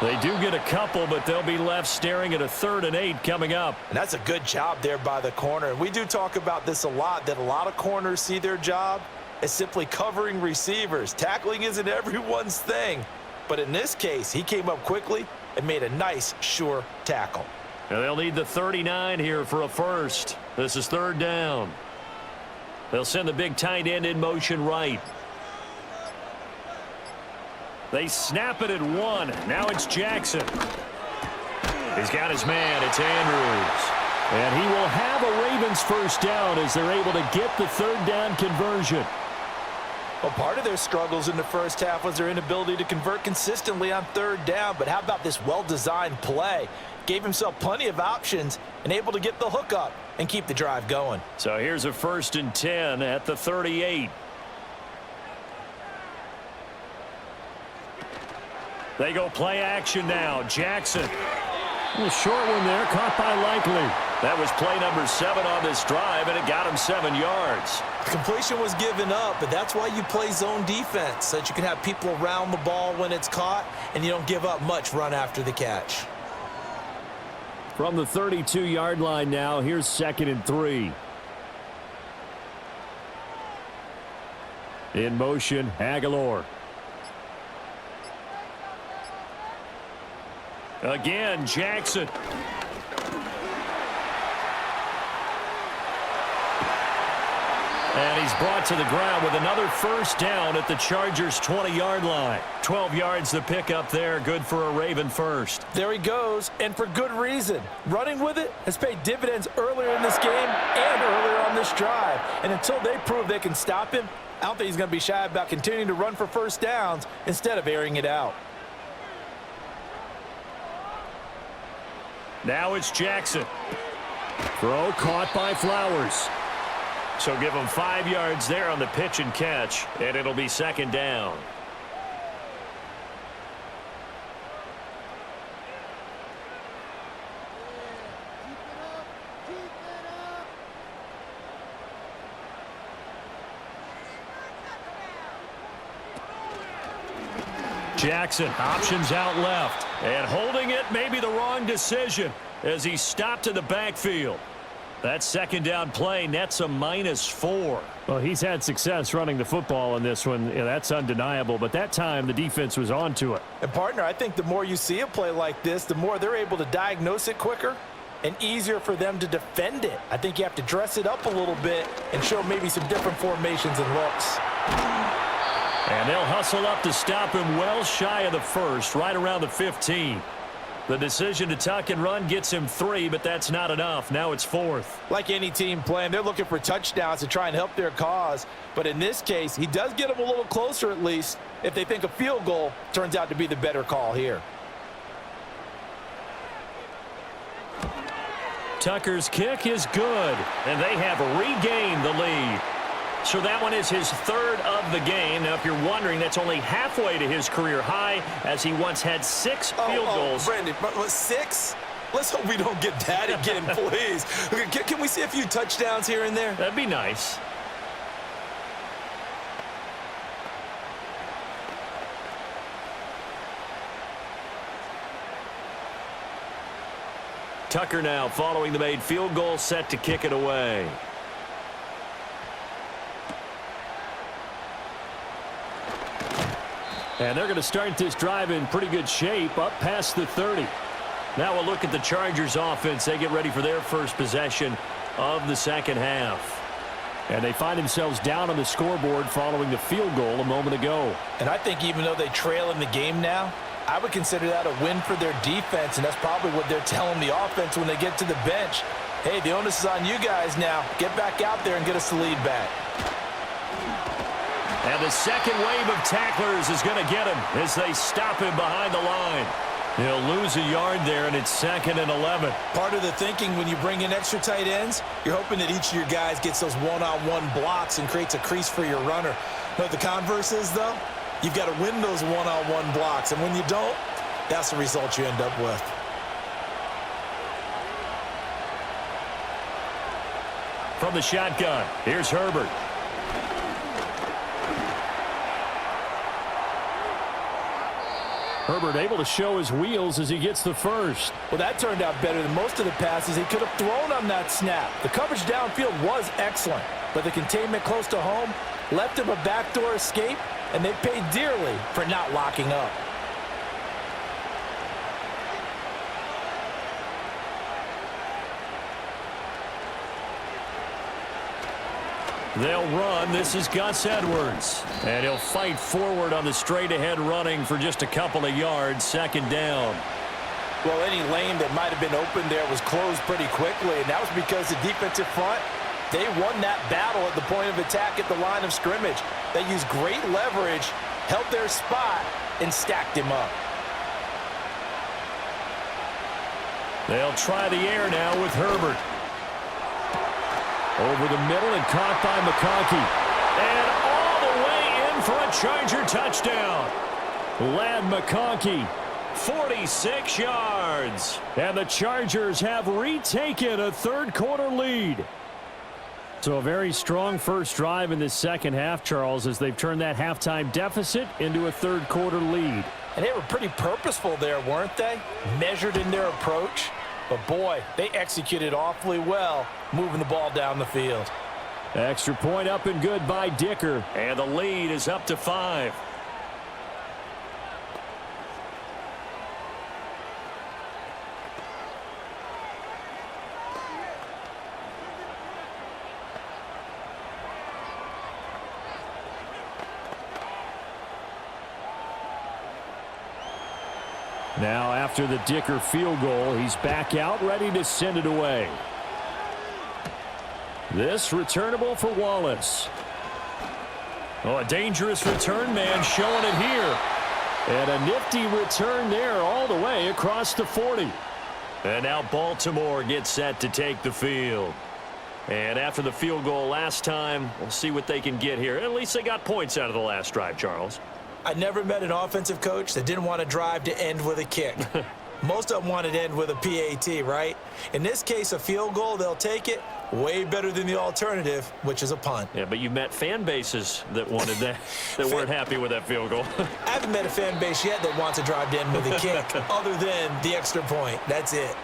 They do get a couple, but they'll be left staring at a 3rd and 8 coming up. And that's a good job there by the corner. And we do talk about this a lot, that a lot of corners see their job as simply covering receivers. Tackling isn't everyone's thing. But in this case, he came up quickly and made a nice, sure tackle. And they'll need the 39 here for a first. This is third down. They'll send the big tight end in motion right. They snap it at 1. Now it's Jackson. He's got his man. It's Andrews. And he will have a Ravens first down as they're able to get the third down conversion. Well, part of their struggles in the first half was their inability to convert consistently on third down. But how about this well-designed play? Gave himself plenty of options and able to get the hook up and keep the drive going. So here's a 1st and 10 at the 38. They go play action now. Jackson. A short one there, caught by Likely. That was play number 7 on this drive, and it got him 7 yards. The completion was given up, but that's why you play zone defense, so that you can have people around the ball when it's caught, and you don't give up much run after the catch. From the 32-yard line now, here's 2nd and 3. In motion, Aguilar. Again, Jackson. And he's brought to the ground with another first down at the Chargers' 20-yard line. 12 yards the pickup there, good for a Raven first. There he goes, and for good reason. Running with it has paid dividends earlier in this game and earlier on this drive. And until they prove they can stop him, I don't think he's going to be shy about continuing to run for first downs instead of airing it out. Now it's Jackson. Throw caught by Flowers. So give him 5 yards there on the pitch and catch, and it'll be 2nd down. Jackson, options out left. And holding it may be the wrong decision as he stopped in the backfield. That 2nd down play nets a -4. Well, he's had success running the football in this one. Yeah, that's undeniable. But that time, the defense was onto it. And, partner, I think the more you see a play like this, the more they're able to diagnose it quicker and easier for them to defend it. I think you have to dress it up a little bit and show maybe some different formations and looks. And they'll hustle up to stop him well shy of the 1st, right around the 15. The decision to tuck and run gets him 3, but that's not enough. Now it's 4th. Like any team playing, they're looking for touchdowns to try and help their cause. But in this case, he does get them a little closer at least if they think a field goal turns out to be the better call here. Tucker's kick is good, and they have regained the lead. So that one is his 3rd of the game. Now, if you're wondering, that's only halfway to his career high, as he once had 6 field goals. Brandon, 6? Let's hope we don't get that again, please. Can we see a few touchdowns here and there? That'd be nice. Tucker now following the made field goal, set to kick it away. And they're going to start this drive in pretty good shape, up past the 30. Now we'll look at the Chargers offense. They get ready for their first possession of the 2nd half. And they find themselves down on the scoreboard following the field goal a moment ago. And I think even though they trail in the game now, I would consider that a win for their defense, and that's probably what they're telling the offense when they get to the bench. Hey, the onus is on you guys now. Get back out there and get us the lead back. And the second wave of tacklers is going to get him as they stop him behind the line. He'll lose a yard there, and it's 2nd and 11. Part of the thinking when you bring in extra tight ends, you're hoping that each of your guys gets those one-on-one blocks and creates a crease for your runner. You know what the converse is, though? You've got to win those one-on-one blocks, and when you don't, that's the result you end up with. From the shotgun, here's Herbert. Herbert able to show his wheels as he gets the first. Well, that turned out better than most of the passes he could have thrown on that snap. The coverage downfield was excellent, but the containment close to home left him a backdoor escape, and they paid dearly for not locking up. They'll run. This is Gus Edwards. And he'll fight forward on the straight-ahead running for just a couple of yards. Second down. Well, any lane that might have been open there was closed pretty quickly, and that was because the defensive front, they won that battle at the point of attack at the line of scrimmage. They used great leverage, held their spot, and stacked him up. They'll try the air now with Herbert. Over the middle and caught by McConkey. And all the way in for a Charger touchdown. Lad McConkey, 46 yards. And the Chargers have retaken a third-quarter lead. So a very strong first drive in this second half, Charles, as they've turned that halftime deficit into a third-quarter lead. And they were pretty purposeful there, weren't they? Measured in their approach. But, boy, they executed awfully well, moving the ball down the field. Extra point up and good by Dicker. And the lead is up to 5. Now, after the Dicker field goal, he's back out, ready to send it away. This returnable for Wallace. Oh, a dangerous return man showing it here. And a nifty return there all the way across the 40. And now Baltimore gets set to take the field. And after the field goal last time, we'll see what they can get here. At least they got points out of the last drive, Charles. I never met an offensive coach that didn't want to drive to end with a kick. Most of them wanted to end with a PAT, right? In this case, a field goal, they'll take it. Way better than the alternative, which is a punt. Yeah, but you met fan bases that wanted that, that weren't happy with that field goal. I haven't met a fan base yet that wants to drive to end with a kick, other than the extra point. That's it.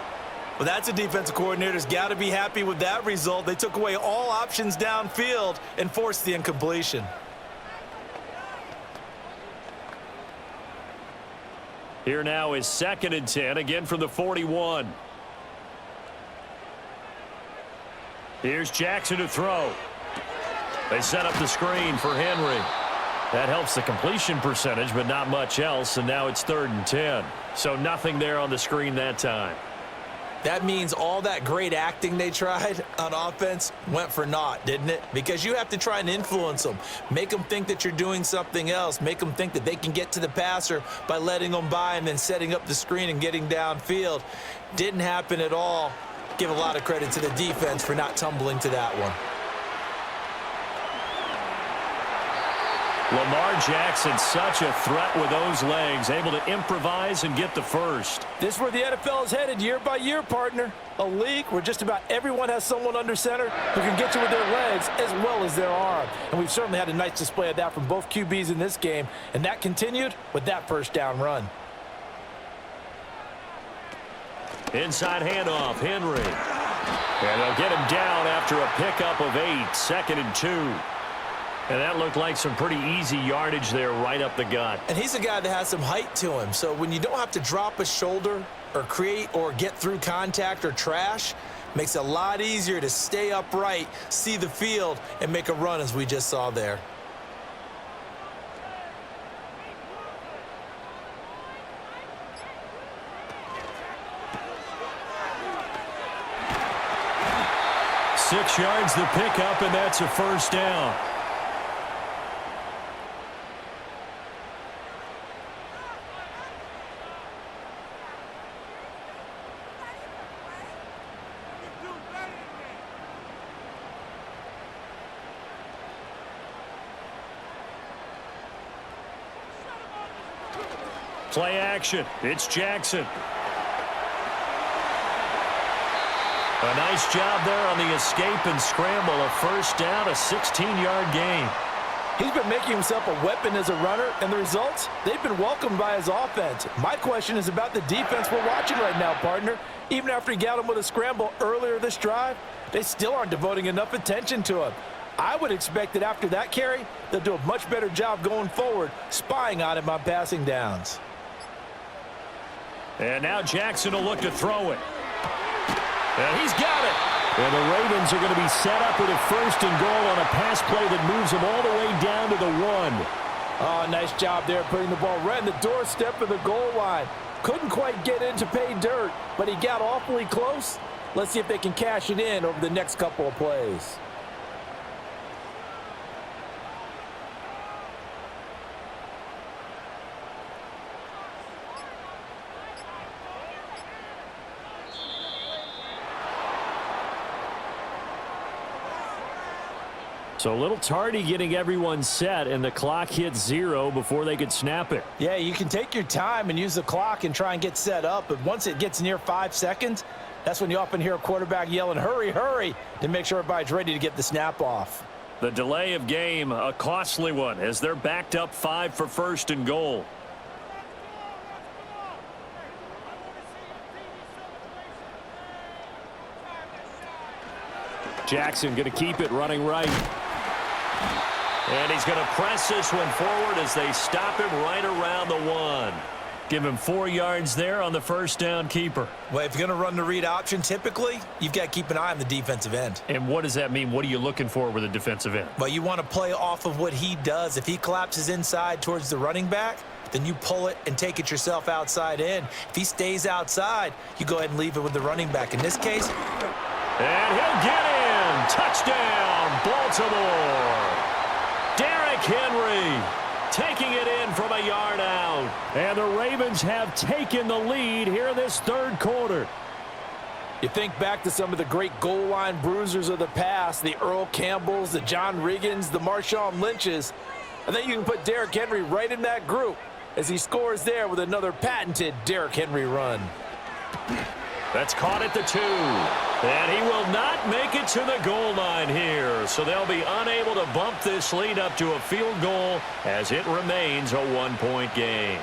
Well, that's a defensive coordinator's got to be happy with that result. They took away all options downfield and forced the incompletion. Here now is 2nd and 10, again from the 41. Here's Jackson to throw. They set up the screen for Henry. That helps the completion percentage, but not much else, and now it's 3rd and 10. So nothing there on the screen that time. That means all that great acting they tried on offense went for naught, didn't it? Because you have to try and influence them. Make them think that you're doing something else. Make them think that they can get to the passer by letting them by and then setting up the screen and getting downfield. Didn't happen at all. Give a lot of credit to the defense for not tumbling to that one. Lamar Jackson, such a threat with those legs, able to improvise and get the first. This is where the NFL is headed year by year, partner. A league where just about everyone has someone under center who can get you with their legs as well as their arm. And we've certainly had a nice display of that from both QBs in this game, and that continued with that first down run. Inside handoff, Henry. And they'll get him down after a pickup of 8, 2nd and 2. And that looked like some pretty easy yardage there right up the gut. And he's a guy that has some height to him. So when you don't have to drop a shoulder or create or get through contact or trash, makes it a lot easier to stay upright, see the field, and make a run as we just saw there. Six yards the pickup, and that's a first down. Play action. It's Jackson. A nice job there on the escape and scramble. A first down, a 16-yard gain. He's been making himself a weapon as a runner, and the results, they've been welcomed by his offense. My question is about the defense we're watching right now, partner. Even after he got him with a scramble earlier this drive, they still aren't devoting enough attention to him. I would expect that after that carry, they'll do a much better job going forward, spying on him on passing downs. And now Jackson will look to throw it. And he's got it. And the Ravens are going to be set up with a 1st and goal on a pass play that moves them all the way down to the 1. Oh, nice job there putting the ball right in the doorstep of the goal line. Couldn't quite get in to pay dirt, but he got awfully close. Let's see if they can cash it in over the next couple of plays. So a little tardy getting everyone set, and the clock hits 0 before they could snap it. Yeah, you can take your time and use the clock and try and get set up, but once it gets near 5 seconds, that's when you often hear a quarterback yelling, hurry, hurry, to make sure everybody's ready to get the snap off. The delay of game, a costly one, as they're backed up 5 for 1st and goal. Jackson going to keep it running right. And he's going to press this one forward as they stop him right around the 1. Give him 4 yards there on the 1st down keeper. Well, if you're going to run the read option, typically, you've got to keep an eye on the defensive end. And what does that mean? What are you looking for with a defensive end? Well, you want to play off of what he does. If he collapses inside towards the running back, then you pull it and take it yourself outside in. If he stays outside, you go ahead and leave it with the running back. In this case, and he'll get in. Touchdown, Baltimore. Derrick Henry taking it in from a yard out. And the Ravens have taken the lead here in this 3rd quarter. You think back to some of the great goal line bruisers of the past, the Earl Campbells, the John Riggins, the Marshawn Lynches. I think you can put Derrick Henry right in that group as he scores there with another patented Derrick Henry run. That's caught at the 2. And he will not make it to the goal line here. So they'll be unable to bump this lead up to a field goal as it remains a 1-point game.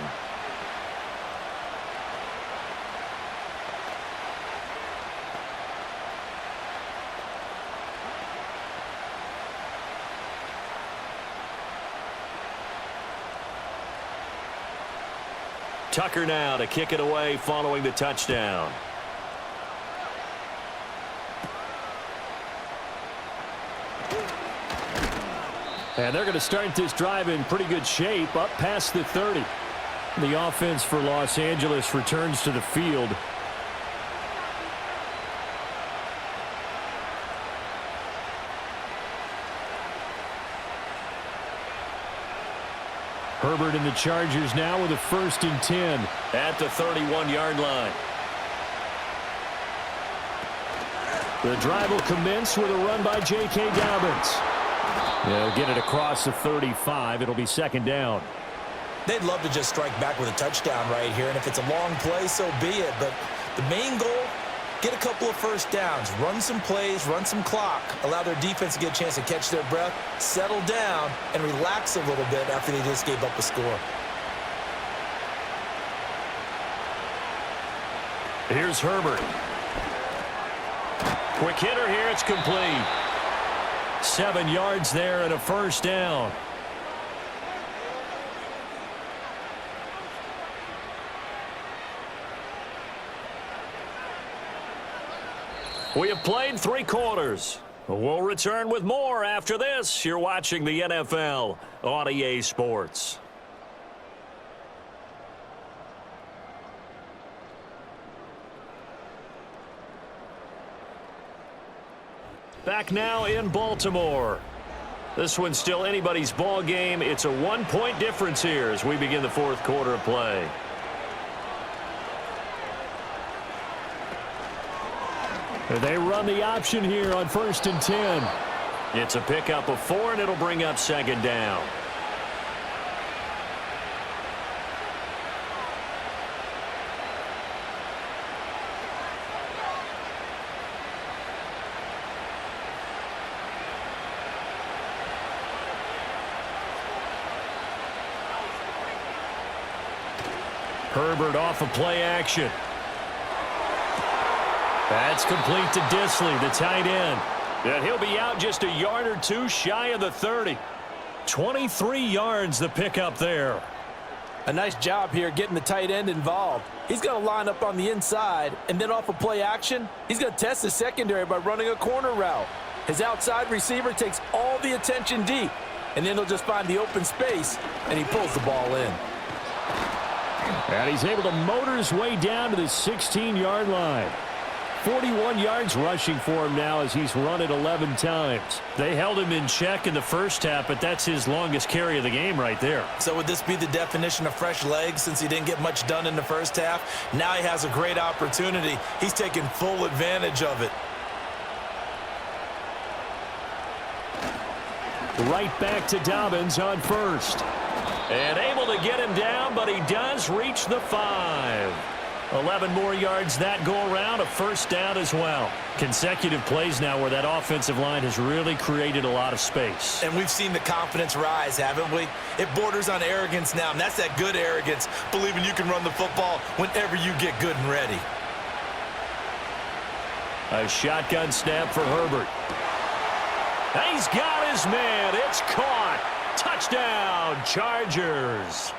Tucker now to kick it away following the touchdown. And they're going to start this drive in pretty good shape, up past the 30. The offense for Los Angeles returns to the field. Herbert and the Chargers now with a 1st and 10 at the 31-yard line. The drive will commence with a run by J.K. Dobbins. They'll get it across the 35. It'll be 2nd down. they'd love to just strike back with a touchdown right here, and if it's a long play, so be it. But the main goal, get a couple of first downs, run some plays, run some clock, allow their defense to get a chance to catch their breath, settle down, and relax a little bit after they just gave up a score. Here's Herbert. Quick hitter here. It's complete. 7 yards there and a first down. We have played 3 quarters. We'll return with more after this. You're watching the NFL on EA Sports. Back now in Baltimore. This one's still anybody's ball game. It's a 1-point difference here as we begin the 4th quarter of play. They run the option here on 1st and 10. It's a pickup of 4, and it'll bring up 2nd down. Herbert off of play action. That's complete to Disley, the tight end. And he'll be out just a yard or 2 shy of the 30. 23 yards the pickup there. A nice job here getting the tight end involved. He's going to line up on the inside, and then off of play action, he's going to test the secondary by running a corner route. His outside receiver takes all the attention deep, and then he'll just find the open space, and he pulls the ball in. And he's able to motor his way down to the 16-yard line. 41 yards rushing for him now as he's run it 11 times. They held him in check in the first half, but that's his longest carry of the game right there. So would this be the definition of fresh legs since he didn't get much done in the first half? Now he has a great opportunity. He's taking full advantage of it. Right back to Dobbins on first. And able to get him down, but he does reach the 5. 11 more yards that go around, a first down as well. Consecutive plays now where that offensive line has really created a lot of space. And we've seen the confidence rise, haven't we? It borders on arrogance now, and that's that good arrogance, believing you can run the football whenever you get good and ready. A shotgun snap for Herbert. He's got his man. It's caught. Touchdown, Chargers.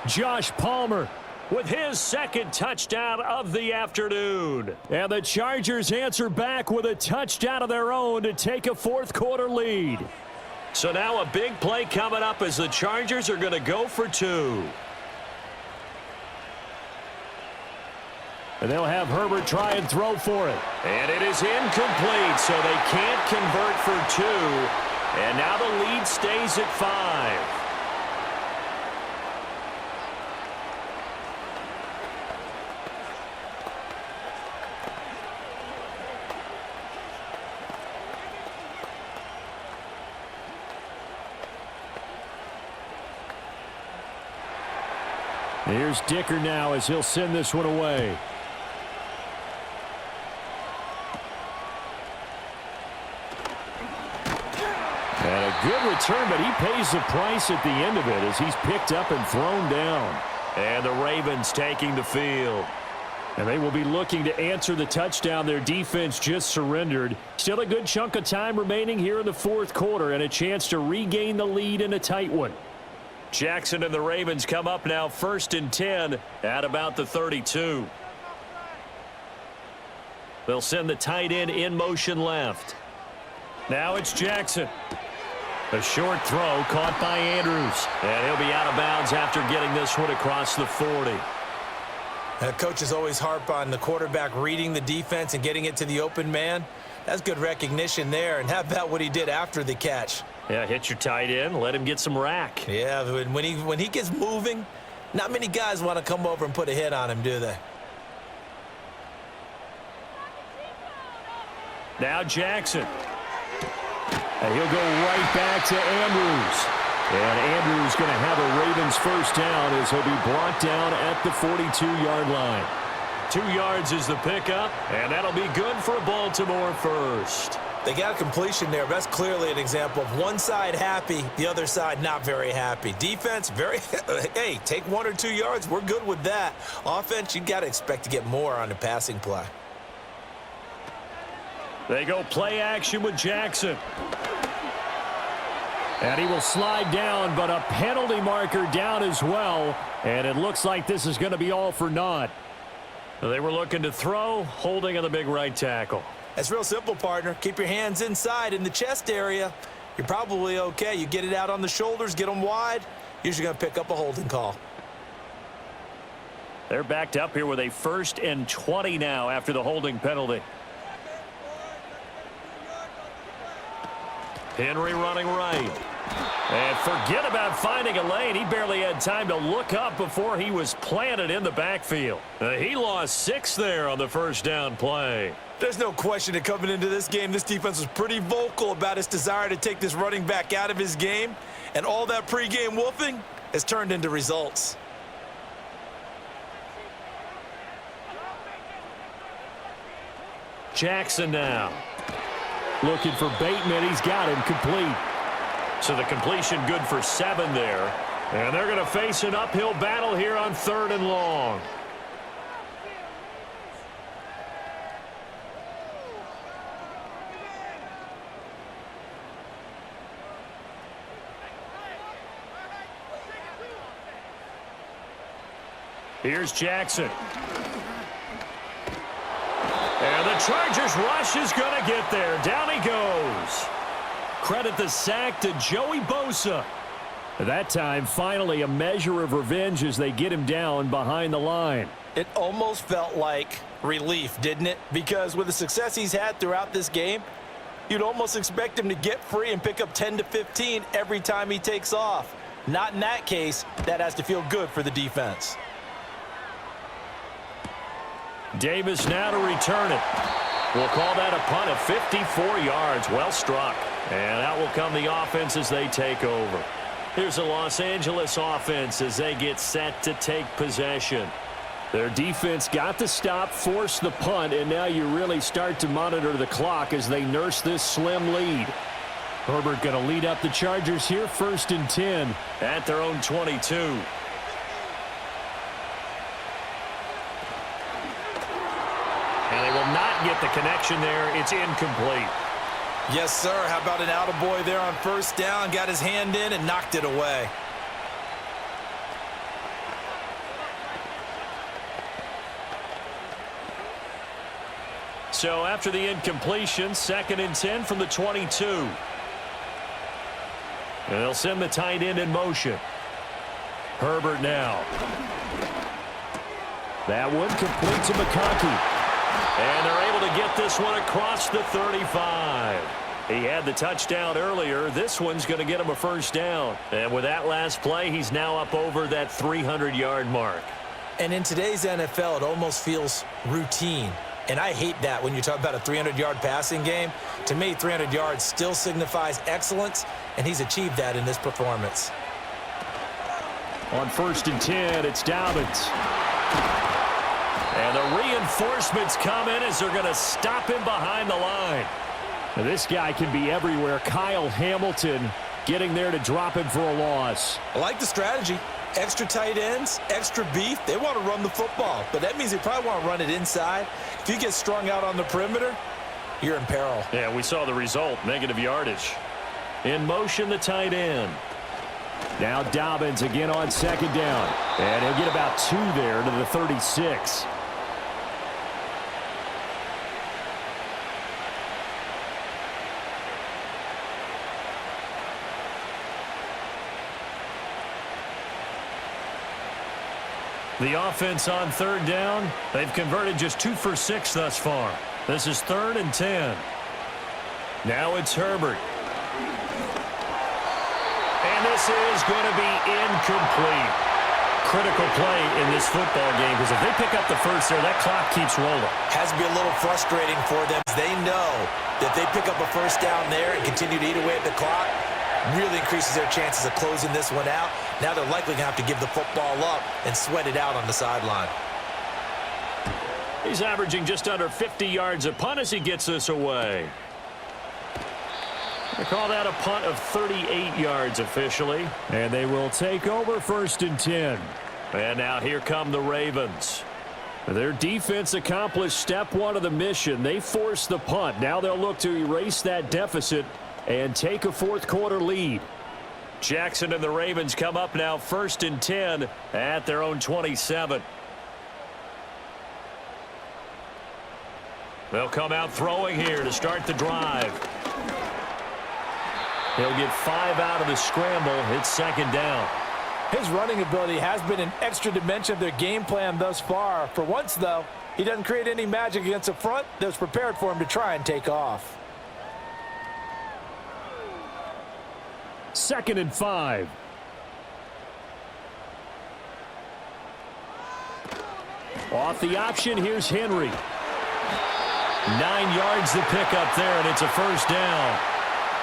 Josh Palmer with his second touchdown of the afternoon. And the Chargers answer back with a touchdown of their own to take a fourth-quarter lead. So now a big play coming up as the Chargers are going to go for 2. And they'll have Herbert try and throw for it. And it is incomplete, so they can't convert for 2. And now the lead stays at 5. Here's Dicker now as he'll send this one away. And a good return, but he pays the price at the end of it as he's picked up and thrown down. And the Ravens taking the field. And they will be looking to answer the touchdown their defense just surrendered. Still a good chunk of time remaining here in the fourth quarter and a chance to regain the lead in a tight one. Jackson and the Ravens come up now 1st and 10 at about the 32. They'll send the tight end in motion left. Now it's Jackson. A short throw caught by Andrews. And he'll be out of bounds after getting this one across the 40. Coaches always harp on the quarterback reading the defense and getting it to the open man. That's good recognition there. And how about what he did after the catch? Yeah, hit your tight end, let him get some rack. Yeah, when he gets moving, not many guys want to come over and put a hit on him, do they? Now Jackson. And he'll go right back to Andrews. And Andrews going to have a Ravens first down as he'll be brought down at the 42-yard line. 2 yards is the pickup, and that'll be good for a Baltimore first. They got a completion there, but that's clearly an example of one side happy, the other side not very happy. Defense, very, hey, take 1 or 2 yards, we're good with that. Offense, you got to expect to get more on the passing play. They go play action with Jackson. And he will slide down, but a penalty marker down as well. And it looks like this is going to be all for naught. They were looking to throw, holding on the big right tackle. That's real simple, partner. Keep your hands inside in the chest area. You're probably okay. You get it out on the shoulders, get them wide. Usually going to pick up a holding call. They're backed up here with a 1st and 20 now after the holding penalty. Henry running right. And forget about finding a lane. He barely had time to look up before he was planted in the backfield. He lost 6 there on the first down play. There's no question that coming into this game, this defense was pretty vocal about its desire to take this running back out of his game. And all that pregame wolfing has turned into results. Jackson now. Looking for Bateman. He's got him complete. So the completion good for 7 there. And they're going to face an uphill battle here on 3rd and long. Here's Jackson. And the Chargers rush is going to get there. Down he goes. Credit the sack to Joey Bosa. That time, finally, a measure of revenge as they get him down behind the line. It almost felt like relief, didn't it? Because with the success he's had throughout this game, you'd almost expect him to get free and pick up 10 to 15 every time he takes off. Not in that case. That has to feel good for the defense. Davis now to return it. We'll call that a punt of 54 yards. Well struck. And out will come the offense as they take over. Here's the Los Angeles offense as they get set to take possession. Their defense got the stop, forced the punt, and now you really start to monitor the clock as they nurse this slim lead. Herbert going to lead up the Chargers here, 1st and 10 at their own 22. And they will not get the connection there. It's incomplete. Yes, sir. How about an attaboy there on 1st down? Got his hand in and knocked it away. So after the incompletion, 2nd and 10 from the 22. And they'll send the tight end in motion. Herbert now. That one complete to McConkey. And they're able to get this one across the 35. He had the touchdown earlier. This one's going to get him a 1st down. And with that last play, he's now up over that 300-yard mark. And in today's NFL, it almost feels routine. And I hate that when you talk about a 300-yard passing game. To me, 300 yards still signifies excellence, and he's achieved that in this performance. On 1st and 10, it's Dobbins. And the reinforcements come in as they're going to stop him behind the line. Now, this guy can be everywhere. Kyle Hamilton getting there to drop him for a loss. I like the strategy. Extra tight ends, extra beef. They want to run the football, but that means they probably want to run it inside. If you get strung out on the perimeter, you're in peril. Yeah, we saw the result, negative yardage. In motion, the tight end. Now Dobbins again on 2nd down. And he'll get about 2 there to the 36. The offense on 3rd down, they've converted just 2 for 6 thus far. This is 3rd and 10. Now it's Herbert. And this is going to be incomplete. Critical play in this football game because if they pick up the 1st there, that clock keeps rolling. Has to be a little frustrating for them. They know that they pick up a 1st down there and continue to eat away at the clock. Really increases their chances of closing this one out. Now they're likely going to have to give the football up and sweat it out on the sideline. He's averaging just under 50 yards a punt as he gets this away. They call that a punt of 38 yards officially. And they will take over 1st and 10. And now here come the Ravens. Their defense accomplished step 1 of the mission. They forced the punt. Now they'll look to erase that deficit and take a 4th quarter lead. Jackson and the Ravens come up now 1st and 10 at their own 27. They'll come out throwing here to start the drive. He'll get 5 out of the scramble. It's 2nd down. His running ability has been an extra dimension of their game plan thus far. For once, though, he doesn't create any magic against the front that was prepared for him to try and take off. 2nd and 5. Off the option, here's Henry. 9 yards to pick up there, and it's a 1st down.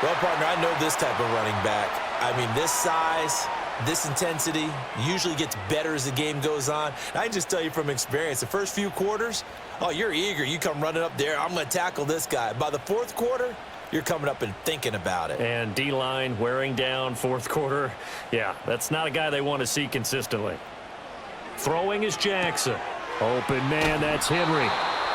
Well, partner, I know this type of running back. I mean, this size, this intensity usually gets better as the game goes on. And I can just tell you from experience, the first few quarters, oh, you're eager. You come running up there, I'm going to tackle this guy. By the 4th quarter, you're coming up and thinking about it. And D-line wearing down 4th quarter. Yeah, that's not a guy they want to see consistently. Throwing is Jackson. Open man, that's Henry.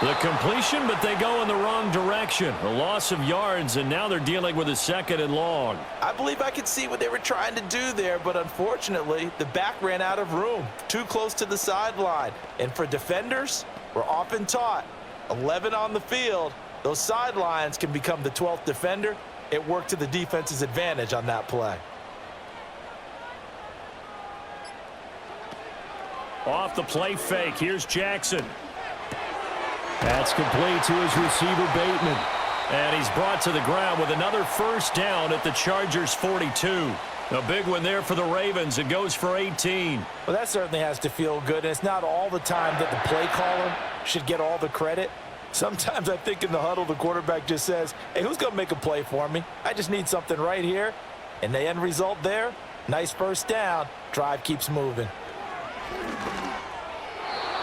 The completion, but they go in the wrong direction. action. A loss of yards, and now they're dealing with a 2nd and long. I believe I could see what they were trying to do there, but unfortunately, the back ran out of room, too close to the sideline. And for defenders, we're often taught, 11 on the field, those sidelines can become the 12th defender. It worked to the defense's advantage on that play. Off the play fake, here's Jackson. That's complete to his receiver, Bateman. And he's brought to the ground with another first down at the Chargers' 42. A big one there for the Ravens. It goes for 18. Well, that certainly has to feel good, and it's not all the time that the play caller should get all the credit. Sometimes I think in the huddle, the quarterback just says, hey, who's going to make a play for me? I just need something right here. And the end result there, nice first down. Drive keeps moving.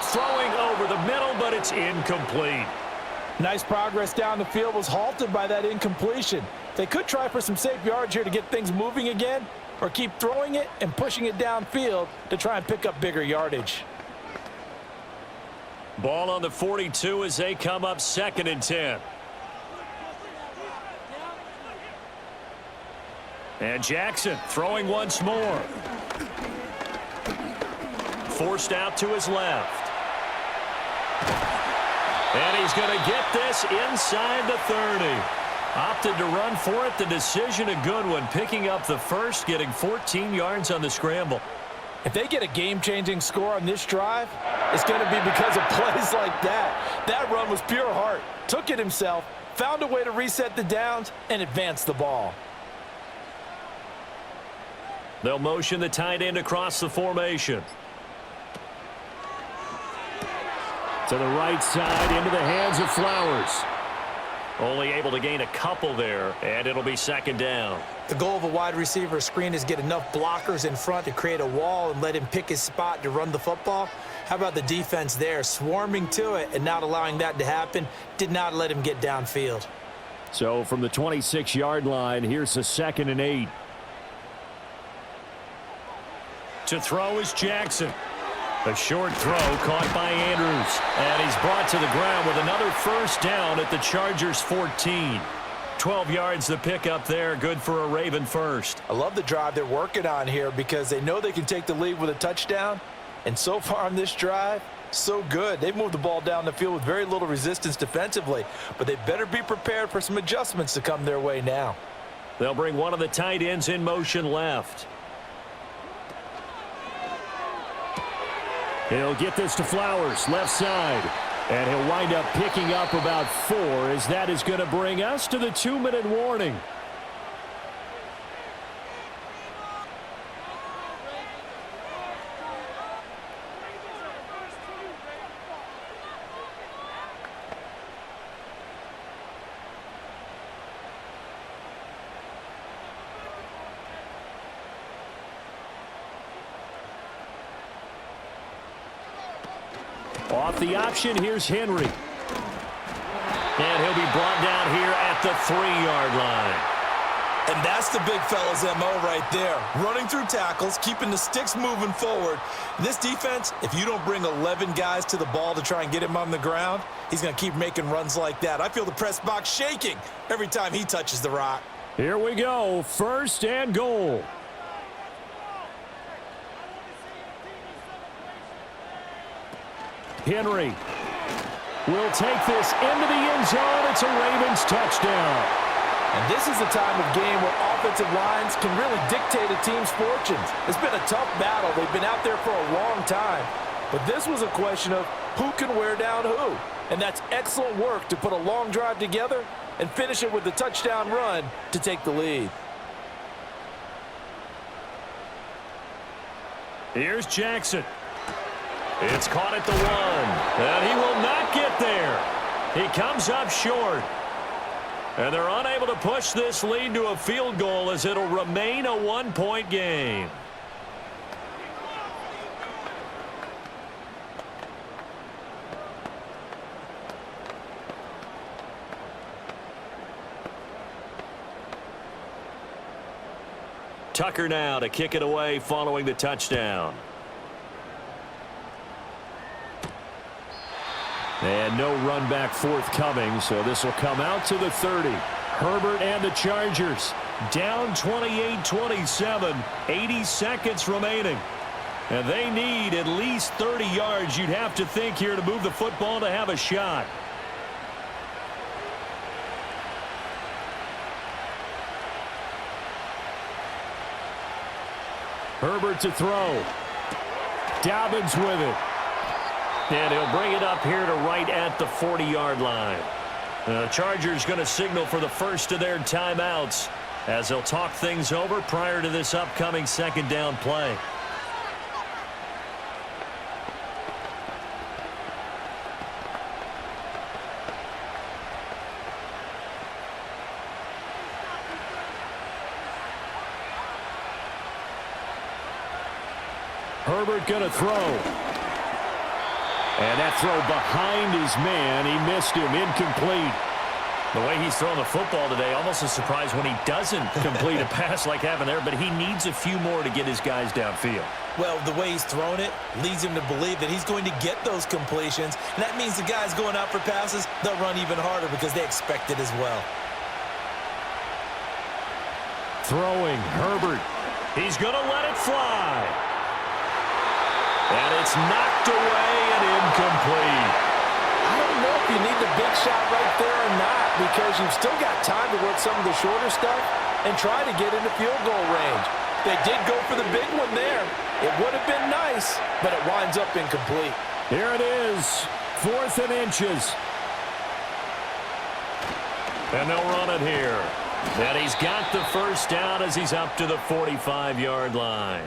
Throwing over the middle, but it's incomplete. Nice progress down the field was halted by that incompletion. They could try for some safe yards here to get things moving again, or keep throwing it and pushing it downfield to try and pick up bigger yardage. Ball on the 42 as they come up 2nd and 10. And Jackson throwing once more. Forced out to his left. And he's going to get this inside the 30. Opted to run for it. The decision a good one. Picking up the first, getting 14 yards on the scramble. If they get a game-changing score on this drive, it's going to be because of plays like that. That run was pure heart. Took it himself, found a way to reset the downs, and advance the ball. They'll motion the tight end across the formation. To the right side, into the hands of Flowers. Only able to gain a couple there, and it'll be 2nd down. The goal of a wide receiver screen is get enough blockers in front to create a wall and let him pick his spot to run the football. How about the defense there, swarming to it and not allowing that to happen? Did not let him get downfield. So from the 26-yard line, here's a 2nd and 8. To throw is Jackson. A short throw caught by Andrews. And he's brought to the ground with another first down at the Chargers' 14. 12 yards to pick up there. Good for a Raven first. I love the drive they're working on here because they know they can take the lead with a touchdown. And so far on this drive, so good. They've moved the ball down the field with very little resistance defensively. But they better be prepared for some adjustments to come their way now. They'll bring one of the tight ends in motion left. He'll get this to Flowers, left side. And he'll wind up picking up about 4 as that is going to bring us to the 2-minute warning. Off the option, here's Henry. And he'll be brought down here at the 3-yard line. And that's the big fella's MO right there. Running through tackles, keeping the sticks moving forward. This defense, if you don't bring 11 guys to the ball to try and get him on the ground, he's going to keep making runs like that. I feel the press box shaking every time he touches the rock. Here we go, 1st and goal. Henry will take this into the end zone. It's a Ravens touchdown. And this is the time of game where offensive lines can really dictate a team's fortunes. It's been a tough battle. They've been out there for a long time. But this was a question of who can wear down who. And that's excellent work to put a long drive together and finish it with the touchdown run to take the lead. Here's Jackson. It's caught at the 1, and he will not get there. He comes up short. And they're unable to push this lead to a field goal as it'll remain a 1-point game. Tucker now to kick it away following the touchdown. And no run back forthcoming, so this will come out to the 30. Herbert and the Chargers down 28-27, 80 seconds remaining. And they need at least 30 yards, you'd have to think, here to move the football to have a shot. Herbert to throw. Dobbins with it. And he'll bring it up here to right at the 40-yard line. The Chargers going to signal for the first of their timeouts as they'll talk things over prior to this upcoming second down play. Herbert going to throw. And that throw behind his man. He missed him. Incomplete. The way he's throwing the football today, almost a surprise when he doesn't complete a pass like having there, but he needs a few more to get his guys downfield. Well, the way he's thrown it leads him to believe that he's going to get those completions. And that means the guys going out for passes, they'll run even harder because they expect it as well. Throwing, Herbert. He's going to let it fly. And it's knocked away and incomplete. I don't know if you need the big shot right there or not, because you've still got time to work some of the shorter stuff and try to get into field goal range. They did go for the big one there. It would have been nice, but it winds up incomplete. Here it is, 4th and inches. And they'll run it here. And he's got the first down as he's up to the 45-yard line.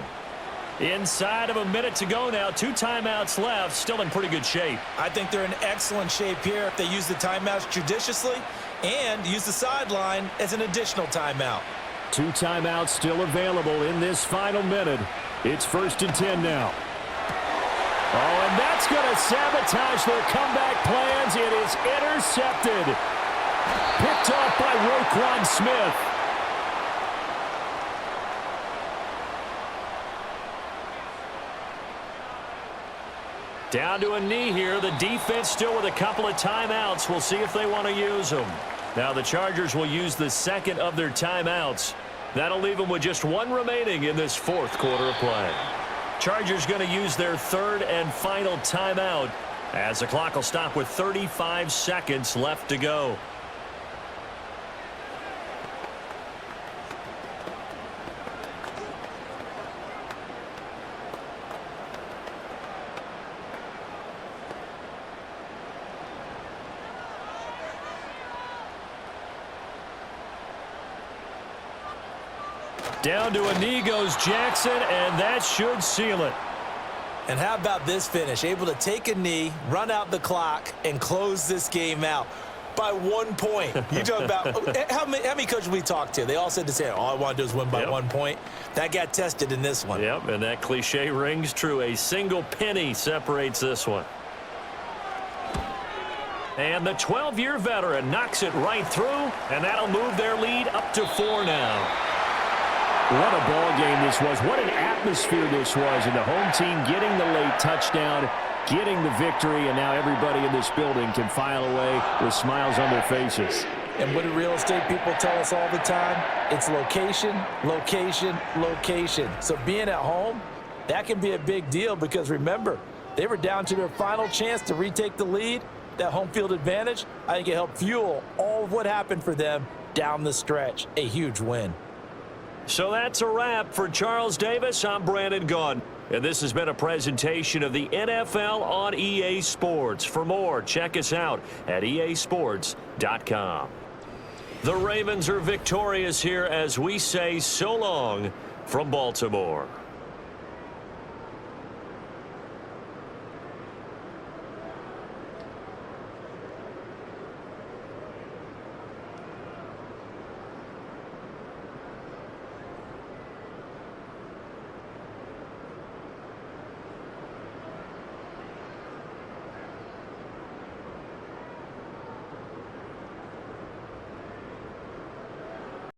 Inside of a minute to go now. 2 timeouts left. Still in pretty good shape. I think they're in excellent shape here if they use the timeouts judiciously and use the sideline as an additional timeout. 2 timeouts still available in this final minute. It's 1st and 10 now. Oh, and that's going to sabotage their comeback plans. It is intercepted. Picked off by Roquan Smith. Down to a knee here. The defense still with a couple of timeouts. We'll see if they want to use them. Now the Chargers will use the second of their timeouts. That'll leave them with just 1 remaining in this 4th quarter of play. Chargers going to use their 3rd and final timeout as the clock will stop with 35 seconds left to go. Down to a knee goes Jackson, and that should seal it. And how about this finish? Able to take a knee, run out the clock, and close this game out by 1 point. You talk about how many coaches we talked to? They all said the same. All I want to do is win by 1 point. That got tested in this one. Yep, and that cliche rings true. A single penny separates this one. And the 12-year veteran knocks it right through, and that'll move their lead up to 4 now. What a ball game this was. What an atmosphere this was. And the home team getting the late touchdown, getting the victory, and now everybody in this building can file away with smiles on their faces. And what do real estate people tell us all the time? It's location, location, location. So being at home, that can be a big deal because, remember, they were down to their final chance to retake the lead. That home field advantage, I think it helped fuel all of what happened for them down the stretch. A huge win. So that's a wrap for Charles Davis. I'm Brandon Gunn. And this has been a presentation of the NFL on EA Sports. For more, check us out at easports.com. The Ravens are victorious here as we say so long from Baltimore.